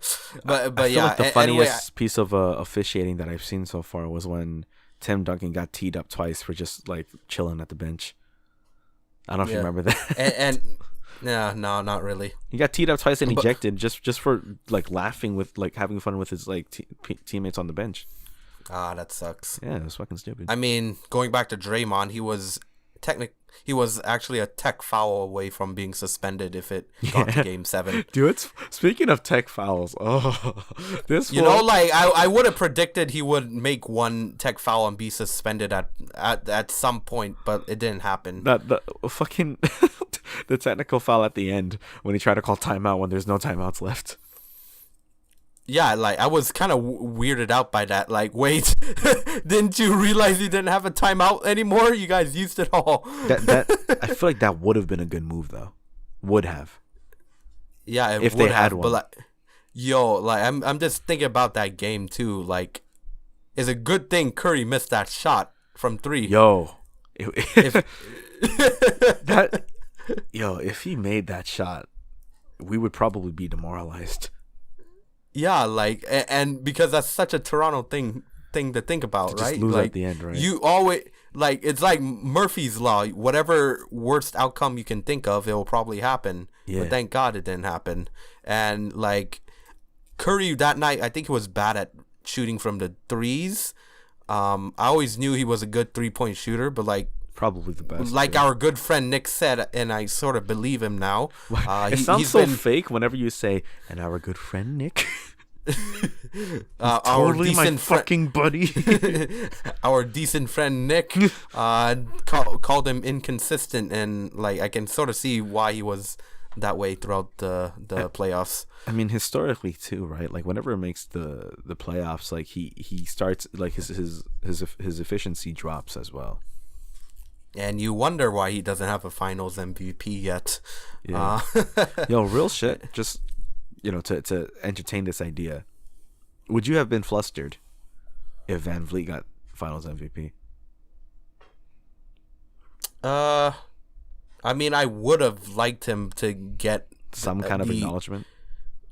yeah. like the Anyway, funniest piece of officiating that I've seen so far was when Tim Duncan got teed up twice for just like chilling at the bench. I don't know if you remember that. and no, not really. He got teed up twice and ejected just for like laughing with like having fun with his like teammates on the bench. That sucks. Yeah, it was fucking stupid. I mean, going back to Draymond, he was actually a tech foul away from being suspended if it got to Game 7. Dude, speaking of tech fouls, like I would have predicted he would make one tech foul and be suspended at some point, but it didn't happen. The fucking the technical foul at the end when he tried to call timeout when there's no timeouts left. Yeah, like I was kind of weirded out by that. Like, wait, didn't you realize you didn't have a timeout anymore? You guys used it all. That I feel like that would have been a good move though. Would have. Yeah, if they had one. But like, I'm just thinking about that game too. Like, it's a good thing Curry missed that shot from 3. If he made that shot, we would probably be demoralized. Yeah, like, and because that's such a Toronto thing to think about, to just right? lose like, at the end, right? You always like it's like Murphy's Law. Whatever worst outcome you can think of, it will probably happen. Yeah. But thank God it didn't happen. And like Curry that night, I think he was bad at shooting from the threes. I always knew he was a good 3-point shooter, but like. Probably the best. Like our good friend Nick said, and I sort of believe him now. It sounds so fake whenever you say, and our good friend Nick. Totally my fucking buddy. Our decent friend Nick called him inconsistent, and like I can sort of see why he was that way throughout the playoffs. I mean, historically too, right? Like whenever it makes the playoffs, like he starts like his efficiency drops as well. And you wonder why he doesn't have a Finals MVP yet. Yeah. Real shit. Just to entertain this idea. Would you have been flustered if Van Vliet got Finals MVP? I mean, I would have liked him to get some kind of acknowledgement.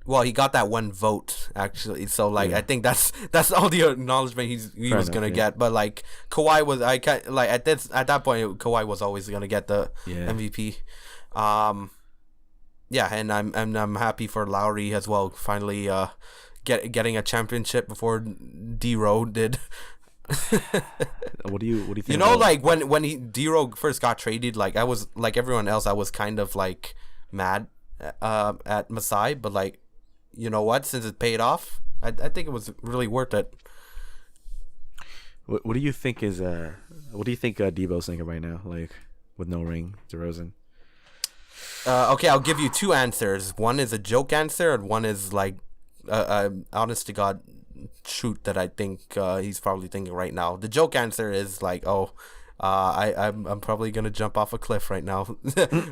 Well, he got that one vote actually, so like I think that's all the acknowledgement he was gonna get. But like Kawhi was, at that point Kawhi was always gonna get the MVP. And I'm happy for Lowry as well. Finally, getting a championship before D-Row did. What do you think? Like when D-Row first got traded, like I was like everyone else, I was kind of like mad at Masai, but like. You know what? Since it paid off, I think it was really worth it. What do you think is what do you think Debo's thinking right now? Like with no ring, DeRozan. Okay, I'll give you 2 answers. One is a joke answer, and one is like honest to God truth that I think he's probably thinking right now. The joke answer is like, I'm probably gonna jump off a cliff right now.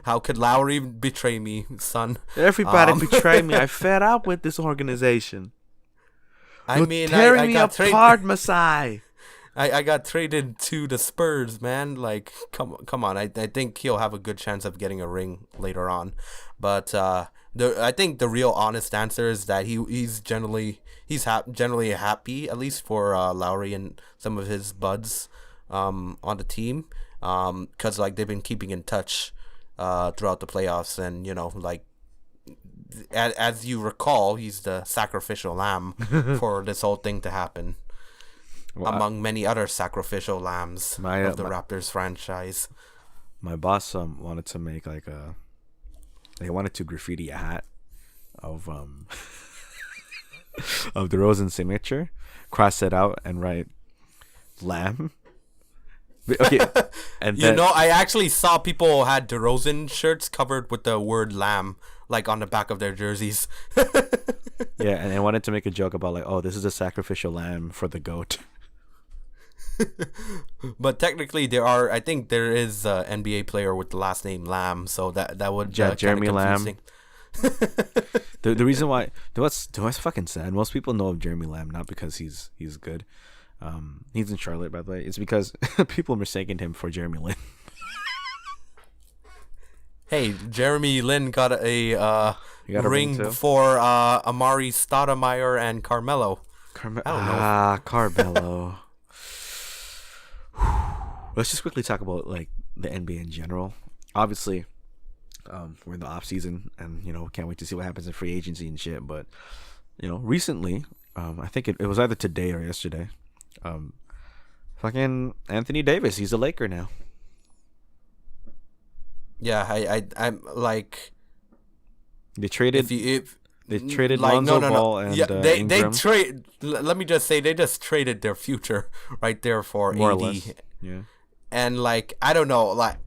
How could Lowry betray me, son? Everybody betray me. I fed up with this organization. I mean, tearing I me got apart, Masai. I got traded to the Spurs, man. Like, come on. I think he'll have a good chance of getting a ring later on, but I think the real honest answer is that he's generally happy, at least for Lowry and some of his buds. On the team, because like they've been keeping in touch throughout the playoffs, and like as you recall, he's the sacrificial lamb for this whole thing to happen, among many other sacrificial lambs of the Raptors franchise. My boss wanted to make they wanted to graffiti a hat of of DeRozan's signature, cross it out and write lamb. Okay, and I actually saw people had DeRozan shirts covered with the word lamb, like on the back of their jerseys. Yeah, and I wanted to make a joke about like, oh, this is a sacrificial lamb for the GOAT. But technically, I think there is an NBA player with the last name Lamb, so that would Jeremy Lamb. The reason why what's fucking sad. Most people know of Jeremy Lamb not because he's good. He's in Charlotte, by the way. It's because people mistaken him for Jeremy Lin. Hey, Jeremy Lin got a got a ring ring too? before Amari Stoudemire and Carmelo. I don't know. Carmelo. Let's just quickly talk about like the NBA in general. Obviously, we're in the off season, and can't wait to see what happens in free agency and shit. But recently, I think it was either today or yesterday. Fucking Anthony Davis, he's a Laker now. Yeah, I'm like They traded. They traded like, Lonzo no. Ball and Yeah, they Ingram. trade. Let me just say, they just traded their future right there for More or AD. less. Yeah. And like, I don't know, like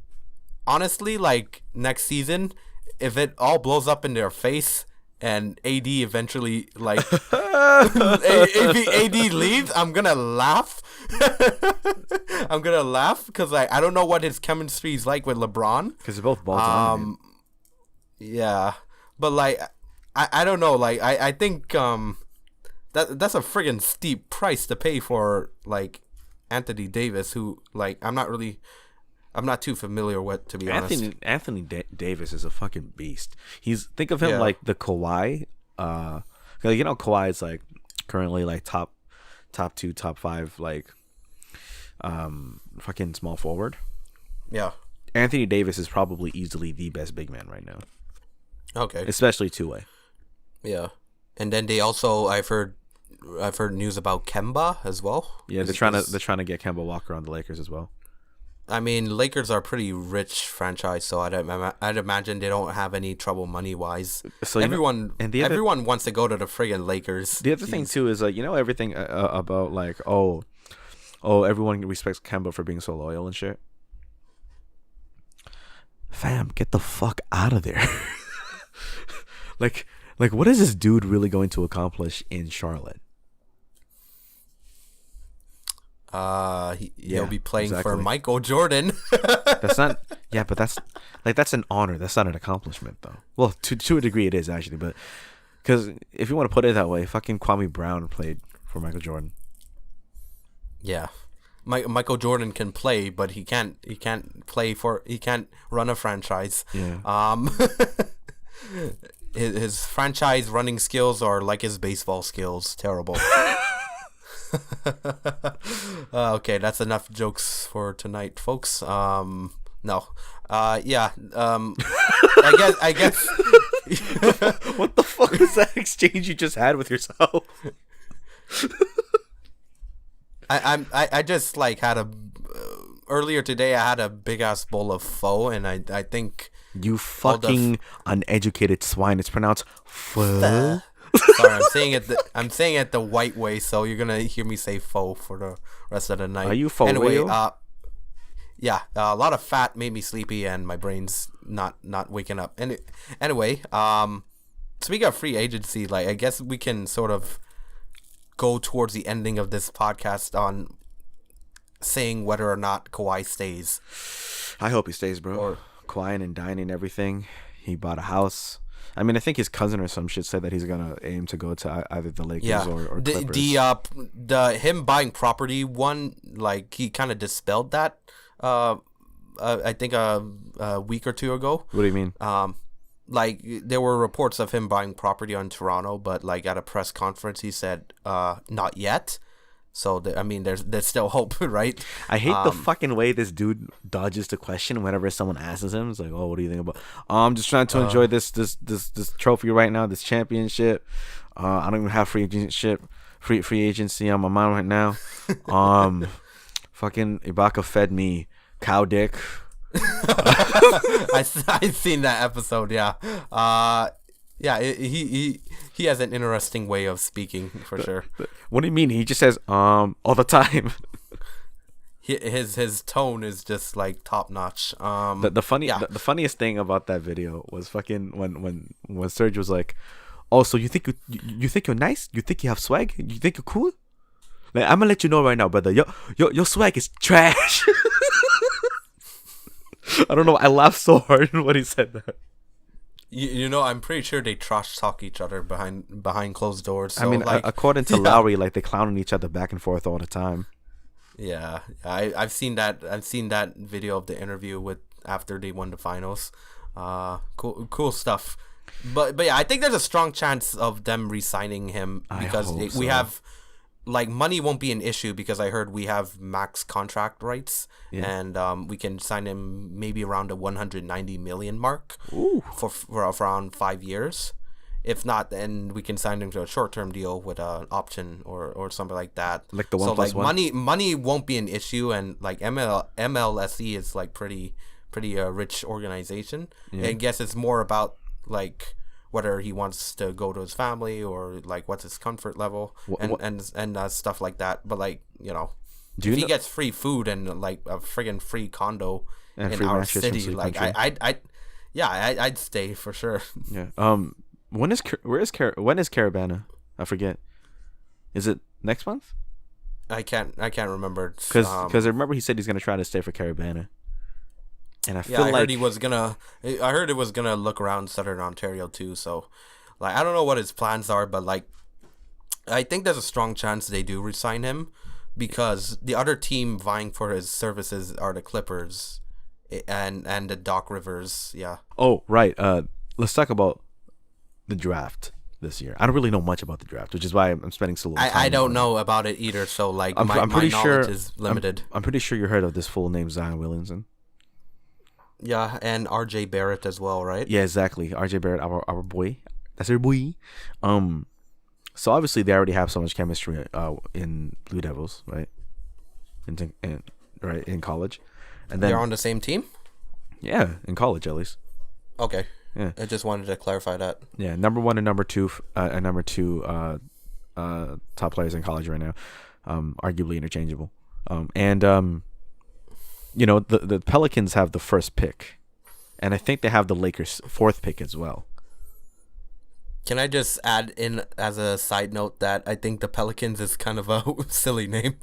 honestly, like next season, if it all blows up in their face and AD eventually like AD leaves, I'm gonna laugh. I'm gonna laugh because like I don't know what his chemistry is like with LeBron. Because they're both balls. Yeah, but like I don't know. Like I think that's a friggin' steep price to pay for like Anthony Davis, who like I'm not too familiar with, to be honest. Anthony Davis is a fucking beast. Think of him like the Kawhi. Kawhi is like currently like top 2, top 5 like fucking small forward. Yeah. Anthony Davis is probably easily the best big man right now. Okay. Especially two-way. Yeah. And then they also I've heard news about Kemba as well. Yeah, they're trying to get Kemba Walker on the Lakers as well. I mean, Lakers are a pretty rich franchise, so I'd imagine they don't have any trouble money wise. So everyone wants to go to the friggin' Lakers. The other thing too is like everything about like everyone respects Kemba for being so loyal and shit. Fam, get the fuck out of there. like what is this dude really going to accomplish in Charlotte? He'll be playing for Michael Jordan. That's not. Yeah, but that's an honor. That's not an accomplishment, though. Well, to a degree, it is actually. But because if you want to put it that way, fucking Kwame Brown played for Michael Jordan. Yeah, Michael Jordan can play, but he can't run a franchise. Yeah. His franchise running skills are like his baseball skills. Terrible. Okay, that's enough jokes for tonight, folks. No. Yeah. I guess. What the fuck is that exchange you just had with yourself? I just like had earlier today I had a big ass bowl of pho, and I think you fucking uneducated swine. It's pronounced pho. Sorry, I'm saying it the white way, so you're gonna hear me say pho for the rest of the night. Are you pho? Anyway, yeah, a lot of fat made me sleepy, and my brain's not waking up. And anyway, speaking of free agency, like I guess we can sort of go towards the ending of this podcast on saying whether or not Kawhi stays. I hope he stays, bro. Kawhi and dining and everything. He bought a house. I mean, I think his cousin or some shit said that he's gonna aim to go to either the Lakers or Clippers. The him buying property one, like he kind of dispelled that. I think a week or two ago. What do you mean? Like there were reports of him buying property on Toronto, but like at a press conference he said, not yet. So there's still hope, right? I hate the fucking way this dude dodges the question whenever someone asks him. It's like, oh, what do you think about? I'm just trying to enjoy this trophy right now, this championship. I don't even have free agency on my mind right now. Fucking Ibaka fed me cow dick. I seen that episode. Yeah. Yeah, he has an interesting way of speaking for sure. What do you mean? He just says all the time. His tone is just like top notch. The funniest thing about that video was fucking when Serge was like, "Oh, so you think you're nice? You think you have swag? You think you're cool? Like, I'm gonna let you know right now, brother. Your swag is trash." I don't know. I laughed so hard when he said that. You know, I'm pretty sure they trash talk each other behind closed doors. So, I mean, like, according to Lowry, like they clowning each other back and forth all the time. Yeah, I've seen that. I've seen that video of the interview after they won the finals. Cool stuff. But yeah, I think there's a strong chance of them re-signing him because we have like money won't be an issue because I heard we have max contract rights and we can sign him maybe around the 190 million mark for around 5 years. If not, then we can sign him to a short-term deal with an option or something like that. Like the 1+1. Money won't be an issue, and like MLSE is like pretty rich organization. Yeah. I guess it's more about like whether he wants to go to his family or like what's his comfort level and stuff like that. But like, you know, if he gets free food and like a friggin' free condo and in our city, like I'd stay for sure. Yeah. When is Caravana? I forget. Is it next month? I can't remember. Because I remember he said he's gonna try to stay for Caravana. And I heard he was gonna. I heard it was gonna look around Southern Ontario too. So, like, I don't know what his plans are, but like, I think there's a strong chance they do resign him because the other team vying for his services are the Clippers, and the Doc Rivers. Yeah. Oh right. Let's talk about the draft this year. I don't really know much about the draft, which is why I'm spending so little time. I don't know about it either. So like, I'm my sure knowledge is limited. I'm pretty sure you heard of this full name, Zion Williamson. Yeah, and R.J. Barrett as well, right? Yeah, exactly. R.J. Barrett, our boy. That's our boy. So obviously they already have so much chemistry in Blue Devils, right? In college, and then they're on the same team. Yeah, in college at least. Okay. Yeah, I just wanted to clarify that. Yeah, number 1 and number 2, top players in college right now, arguably interchangeable, You know, the Pelicans have the first pick, and I think they have the Lakers' 4th pick as well. Can I just add in as a side note that I think the Pelicans is kind of a silly name.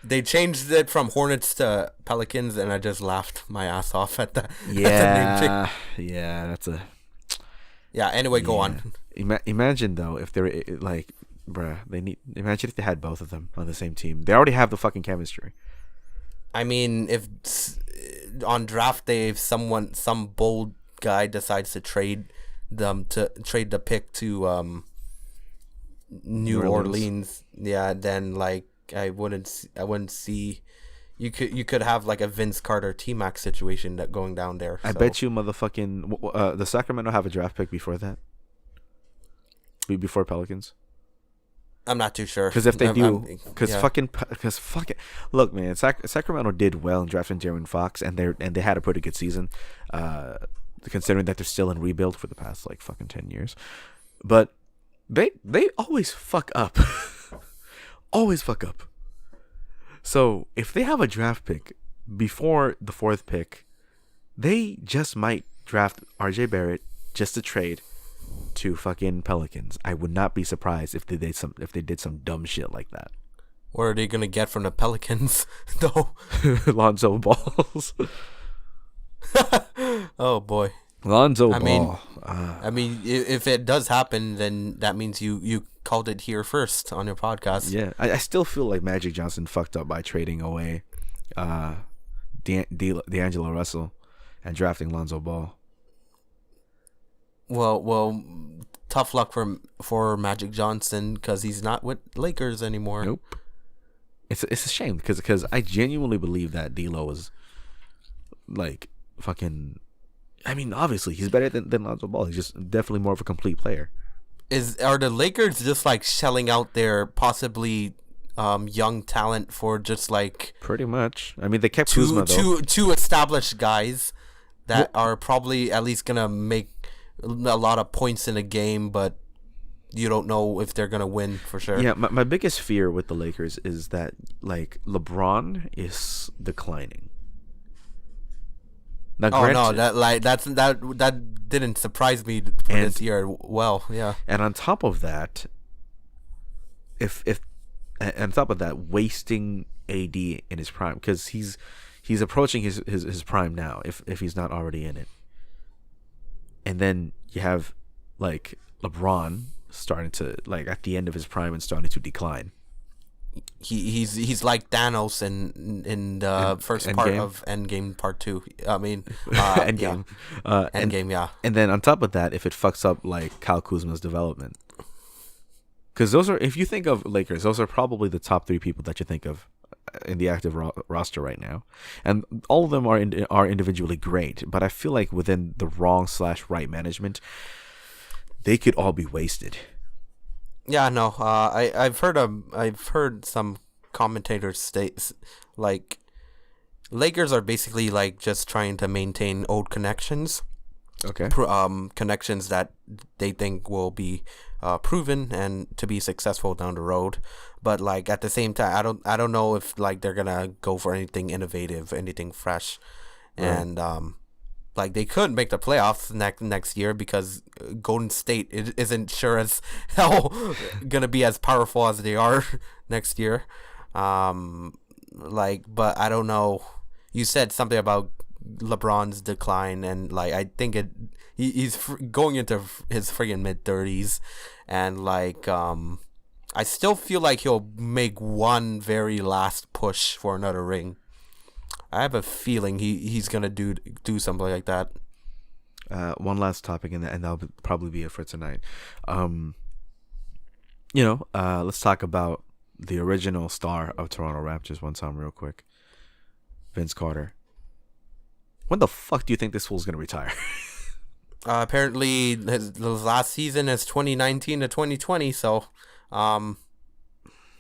They changed it from Hornets to Pelicans, and I just laughed my ass off at that. Yeah, that's a... Yeah, anyway, go on. Imagine, though, if they're, like, imagine if they had both of them on the same team. They already have the fucking chemistry. I mean, if on draft day, if some bold guy decides to trade the pick to New Orleans, yeah, then like I wouldn't see. You could have like a Vince Carter T-Mac situation that going down there. I bet you motherfucking the Sacramento have a draft pick before that. Before Pelicans. I'm not too sure. Because if they do, because fucking, look, man, Sacramento did well in drafting De'Aaron Fox, and they had a pretty good season, considering that they're still in rebuild for the past like fucking 10 years. But they always fuck up, always fuck up. So if they have a draft pick before the 4th pick, they just might draft R.J. Barrett just to trade to fucking Pelicans. I would not be surprised if they did some dumb shit like that. What are they gonna get from the Pelicans, though? Lonzo Balls. Oh boy, Lonzo Ball. I mean, if it does happen, then that means you called it here first on your podcast. Yeah, I still feel like Magic Johnson fucked up by trading away D'Angelo Russell and drafting Lonzo Ball. Well, tough luck for Magic Johnson because he's not with Lakers anymore. Nope. It's a shame because I genuinely believe that D'Lo was like fucking. I mean, obviously he's better than Lonzo Ball. He's just definitely more of a complete player. Are the Lakers just like shelling out their possibly young talent for just like pretty much? I mean, they kept Kuzma though. Two established guys that are probably at least gonna make a lot of points in a game, but you don't know if they're gonna win for sure. Yeah, my biggest fear with the Lakers is that like LeBron is declining. Now, that didn't surprise me for this year. Well, yeah. And on top of that, wasting AD in his prime because he's approaching his prime now. If he's not already in it. And then you have like LeBron starting to like at the end of his prime and starting to decline. he's like Thanos in the first part of Endgame Part 2. I mean, Endgame. Yeah. Endgame, yeah. And then on top of that, if it fucks up like Kyle Kuzma's development, because those are, if you think of Lakers, those are probably the top 3 people that you think of in the active roster right now, and all of them are individually great. But I feel like within the wrong/right management, they could all be wasted. Yeah, no. I've heard some commentators state like Lakers are basically like just trying to maintain old connections. Okay. Connections that they think will be proven and to be successful down the road. But like at the same time, I don't know if like they're gonna go for anything innovative, anything fresh, right. And like they could make the playoffs next year because Golden State isn't sure as hell gonna be as powerful as they are next year. Like, but I don't know. You said something about LeBron's decline, and like I think he's going into his friggin' mid-30s, and like I still feel like he'll make one very last push for another ring. I have a feeling he's gonna do something like that. One last topic, and that'll probably be it for tonight. Let's talk about the original star of Toronto Raptors one time real quick. Vince Carter. When the fuck do you think this fool's gonna retire? Apparently, his last season is 2019 to 2020. So,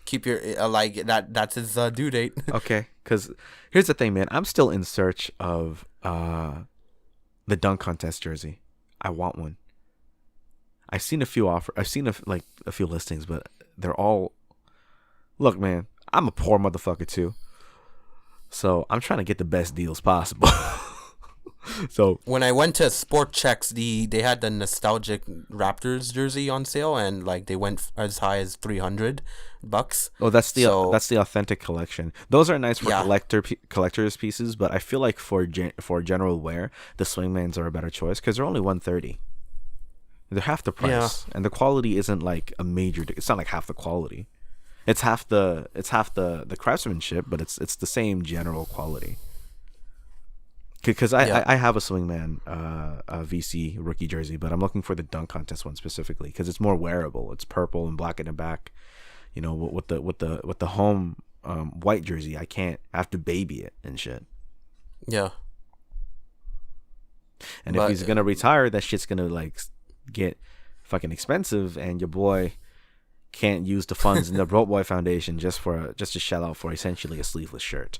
keep your like that. That's his due date. Okay, because here's the thing, man. I'm still in search of the dunk contest jersey. I want one. I've seen a few I've seen a few listings, but they're all. Look, man. I'm a poor motherfucker too, so I'm trying to get the best deals possible. So when I went to Sport Checks, they had the nostalgic Raptors jersey on sale, and like they went as high as $300. Oh, that's the authentic collection. Those are nice for collectors pieces, but I feel like for general wear, the Swingmans are a better choice because they're only $130. They're half the price, and the quality isn't like a major. It's not like half the quality. It's half the craftsmanship, but it's the same general quality. Because I have a Swingman a VC rookie jersey, but I'm looking for the dunk contest one specifically because it's more wearable. It's purple and black in the back. You know, with the home white jersey, I have to baby it and shit. Yeah. And if he's gonna retire, that shit's gonna like get fucking expensive, and your boy can't use the funds in the Broke Boy Foundation just to shell out for essentially a sleeveless shirt.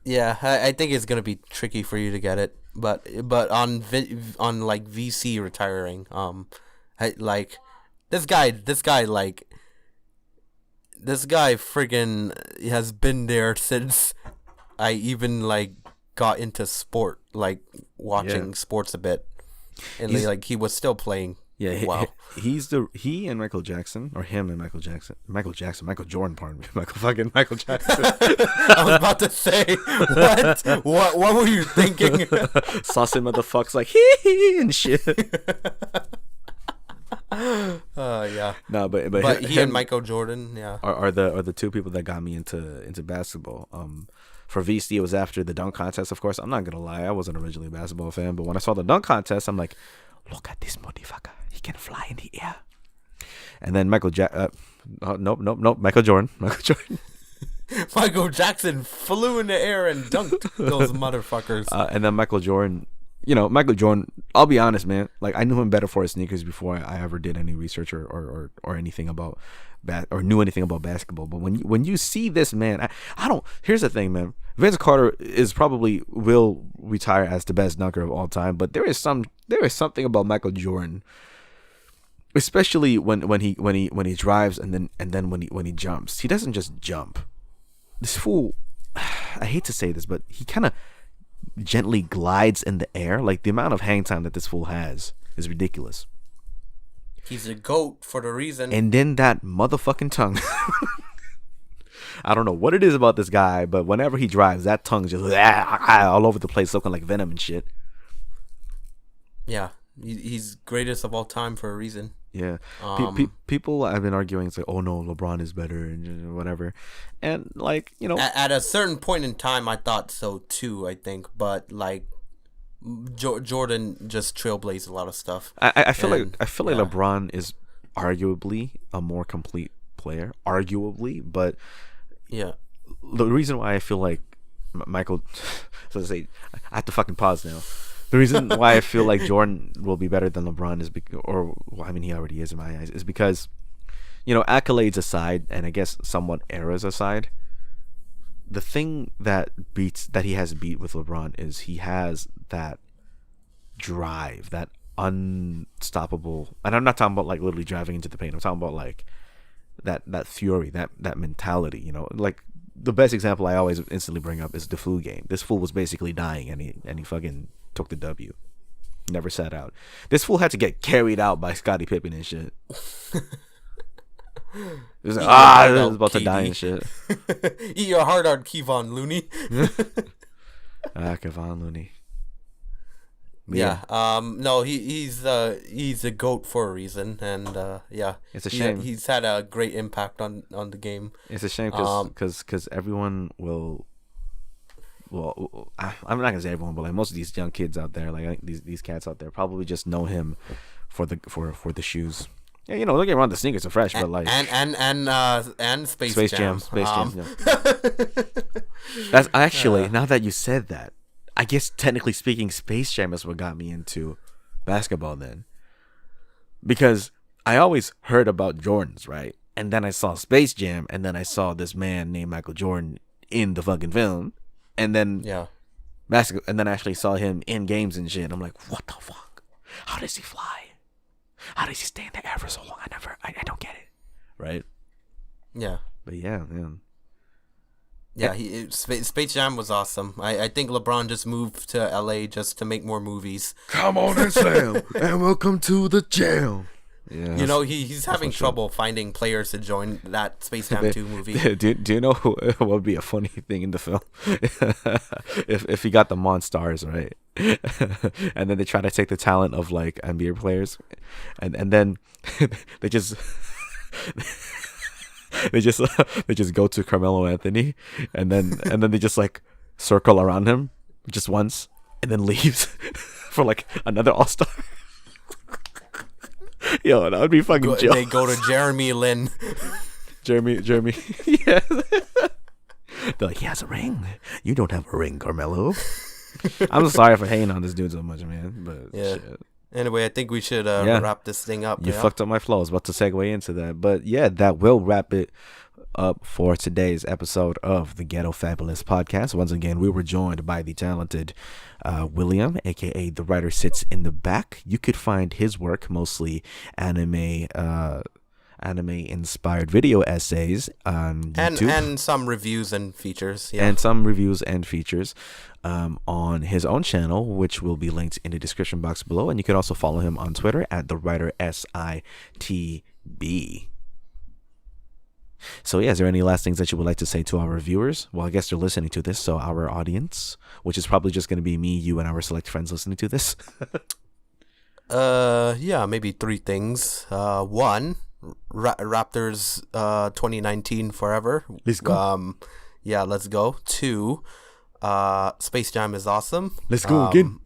Yeah, I think it's gonna be tricky for you to get it, but on like VC retiring, like this guy friggin' has been there since I even like got into sport, like watching sports a bit, and he was still playing. Yeah, wow. He and Michael Jackson, or him and Michael Jordan, pardon me, Michael Jackson. I was about to say, what were you thinking? Saucy motherfuckers like hee and shit. Yeah. No, but he and Michael Jordan, yeah, are the two people that got me into basketball. For VC, it was after the dunk contest. Of course, I'm not gonna lie, I wasn't originally a basketball fan, but when I saw the dunk contest, I'm like, look at this motherfucker. He can fly in the air. And then Michael Jordan. Michael Jackson flew in the air and dunked those motherfuckers. And then Michael Jordan, I'll be honest, man. Like, I knew him better for his sneakers before I ever did any research or anything about knew anything about basketball. But when you see this man, I don't. Here's the thing, man. Vince Carter will retire as the best dunker of all time. But there is something about Michael Jordan, especially when he drives and then when he jumps. He doesn't just jump. This fool, I hate to say this, but he kind of gently glides in the air. Like, the amount of hang time that this fool has is ridiculous. He's a GOAT for the reason. And then that motherfucking tongue. I don't know what it is about this guy, but whenever he drives, that tongue's just all over the place, looking like venom and shit. Yeah, he's greatest of all time for a reason. Yeah, people have been arguing. It's like, oh no, LeBron is better and whatever, and like at a certain point in time, I thought so too. I think, but like Jordan just trailblazed a lot of stuff. I feel like LeBron is arguably a more complete player, but yeah, the reason why I feel like Michael, so to say, I have to fucking pause now. The reason why I feel like Jordan will be better than LeBron is he already is in my eyes, is because, accolades aside, and I guess somewhat eras aside, the thing that he has beat with LeBron is he has that drive, that unstoppable, and I'm not talking about like literally driving into the paint. I'm talking about like that fury, that mentality. Like the best example I always instantly bring up is the flu game. This fool was basically dying, and he fucking took the W. Never sat out. This fool had to get carried out by Scottie Pippen and shit. It was like, I was about to die and shit. Eat your heart out, Kevon Looney. Kevon Looney. Yeah. No, he's a GOAT for a reason, and it's a shame. He's had a great impact on the game. It's a shame because everyone will. Well, I'm not gonna say everyone, but like most of these young kids out there, like I think these cats out there, probably just know him for the shoes. Yeah, don't get me wrong, the sneakers are fresh, but like and Space Jam. Yeah. That's actually now that you said that, I guess technically speaking, Space Jam is what got me into basketball then, because I always heard about Jordans, right? And then I saw Space Jam, and then I saw this man named Michael Jordan in the fucking film. And then basketball, and then I actually saw him in games and shit. I'm like, what the fuck? How does he fly? How does he stay in the air for so long? I don't get it, right? Yeah, but yeah, man. Yeah, Space Jam was awesome. I think LeBron just moved to LA just to make more movies. Come on and Sam, and welcome to the jam. Yeah, he's having trouble finding players to join that Space Jam 2 movie. Do you know what would be a funny thing in the film? if he got the Monstars, right? And then they try to take the talent of like NBA players, and then they just they just go to Carmelo Anthony, and then they just like circle around him just once, and then leaves for like another All-Star. Yo, that would be fucking joke. They go to Jeremy Lin. Jeremy. Yeah. They're like, he has a ring. You don't have a ring, Carmelo. I'm sorry for hating on this dude so much, man. But yeah. Shit. Anyway, I think we should wrap this thing up. You fucked up my flow. I was about to segue into that. But yeah, that will wrap it up for today's episode of the Ghetto Fabulous Podcast. Once again, we were joined by the talented William, aka The Writer Sits in the Back. You could find his work, mostly anime inspired video essays on YouTube. And some reviews and features. Yeah. And some reviews and features on his own channel, which will be linked in the description box below. And you can also follow him on Twitter at The Writer SITB. So yeah, is there any last things that you would like to say to our viewers? Well, I guess they're listening to this, so our audience, which is probably just going to be me, you, and our select friends listening to this. Yeah, maybe 3 things. One, Raptors 2019 forever. Let's go. Yeah, let's go. 2, Space Jam is awesome. Let's go again.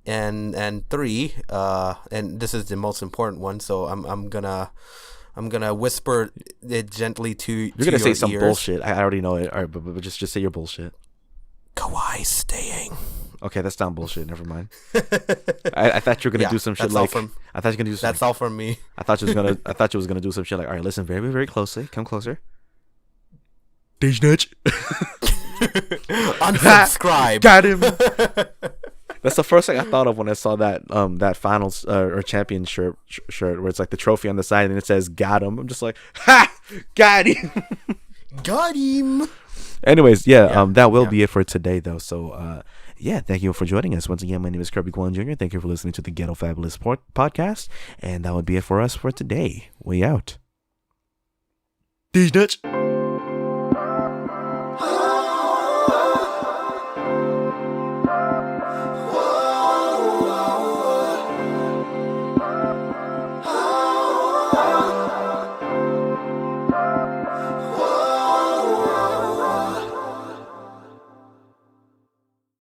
And 3, and this is the most important one, so I'm gonna whisper it gently to You're gonna say some ears. bullshit. I already know it. All right, but just say your bullshit. Kawhi staying. Okay, that's not bullshit. Never mind. I thought you were gonna do some shit like. I thought you were gonna do. That's all from me. I thought you was gonna do some shit like. All right, listen very, very closely. Come closer. Snitch. Unsubscribe. Got him. That's the first thing I thought of when I saw that finals or champion shirt where it's like the trophy on the side and it says "Got him." I'm just like, ha, got him. Got him. Anyways, that will be it for today, though. So, thank you for joining us. Once again, my name is Kirby Kwan Jr. Thank you for listening to the Ghetto Fabulous Podcast. And that would be it for us for today. We out. These nuts.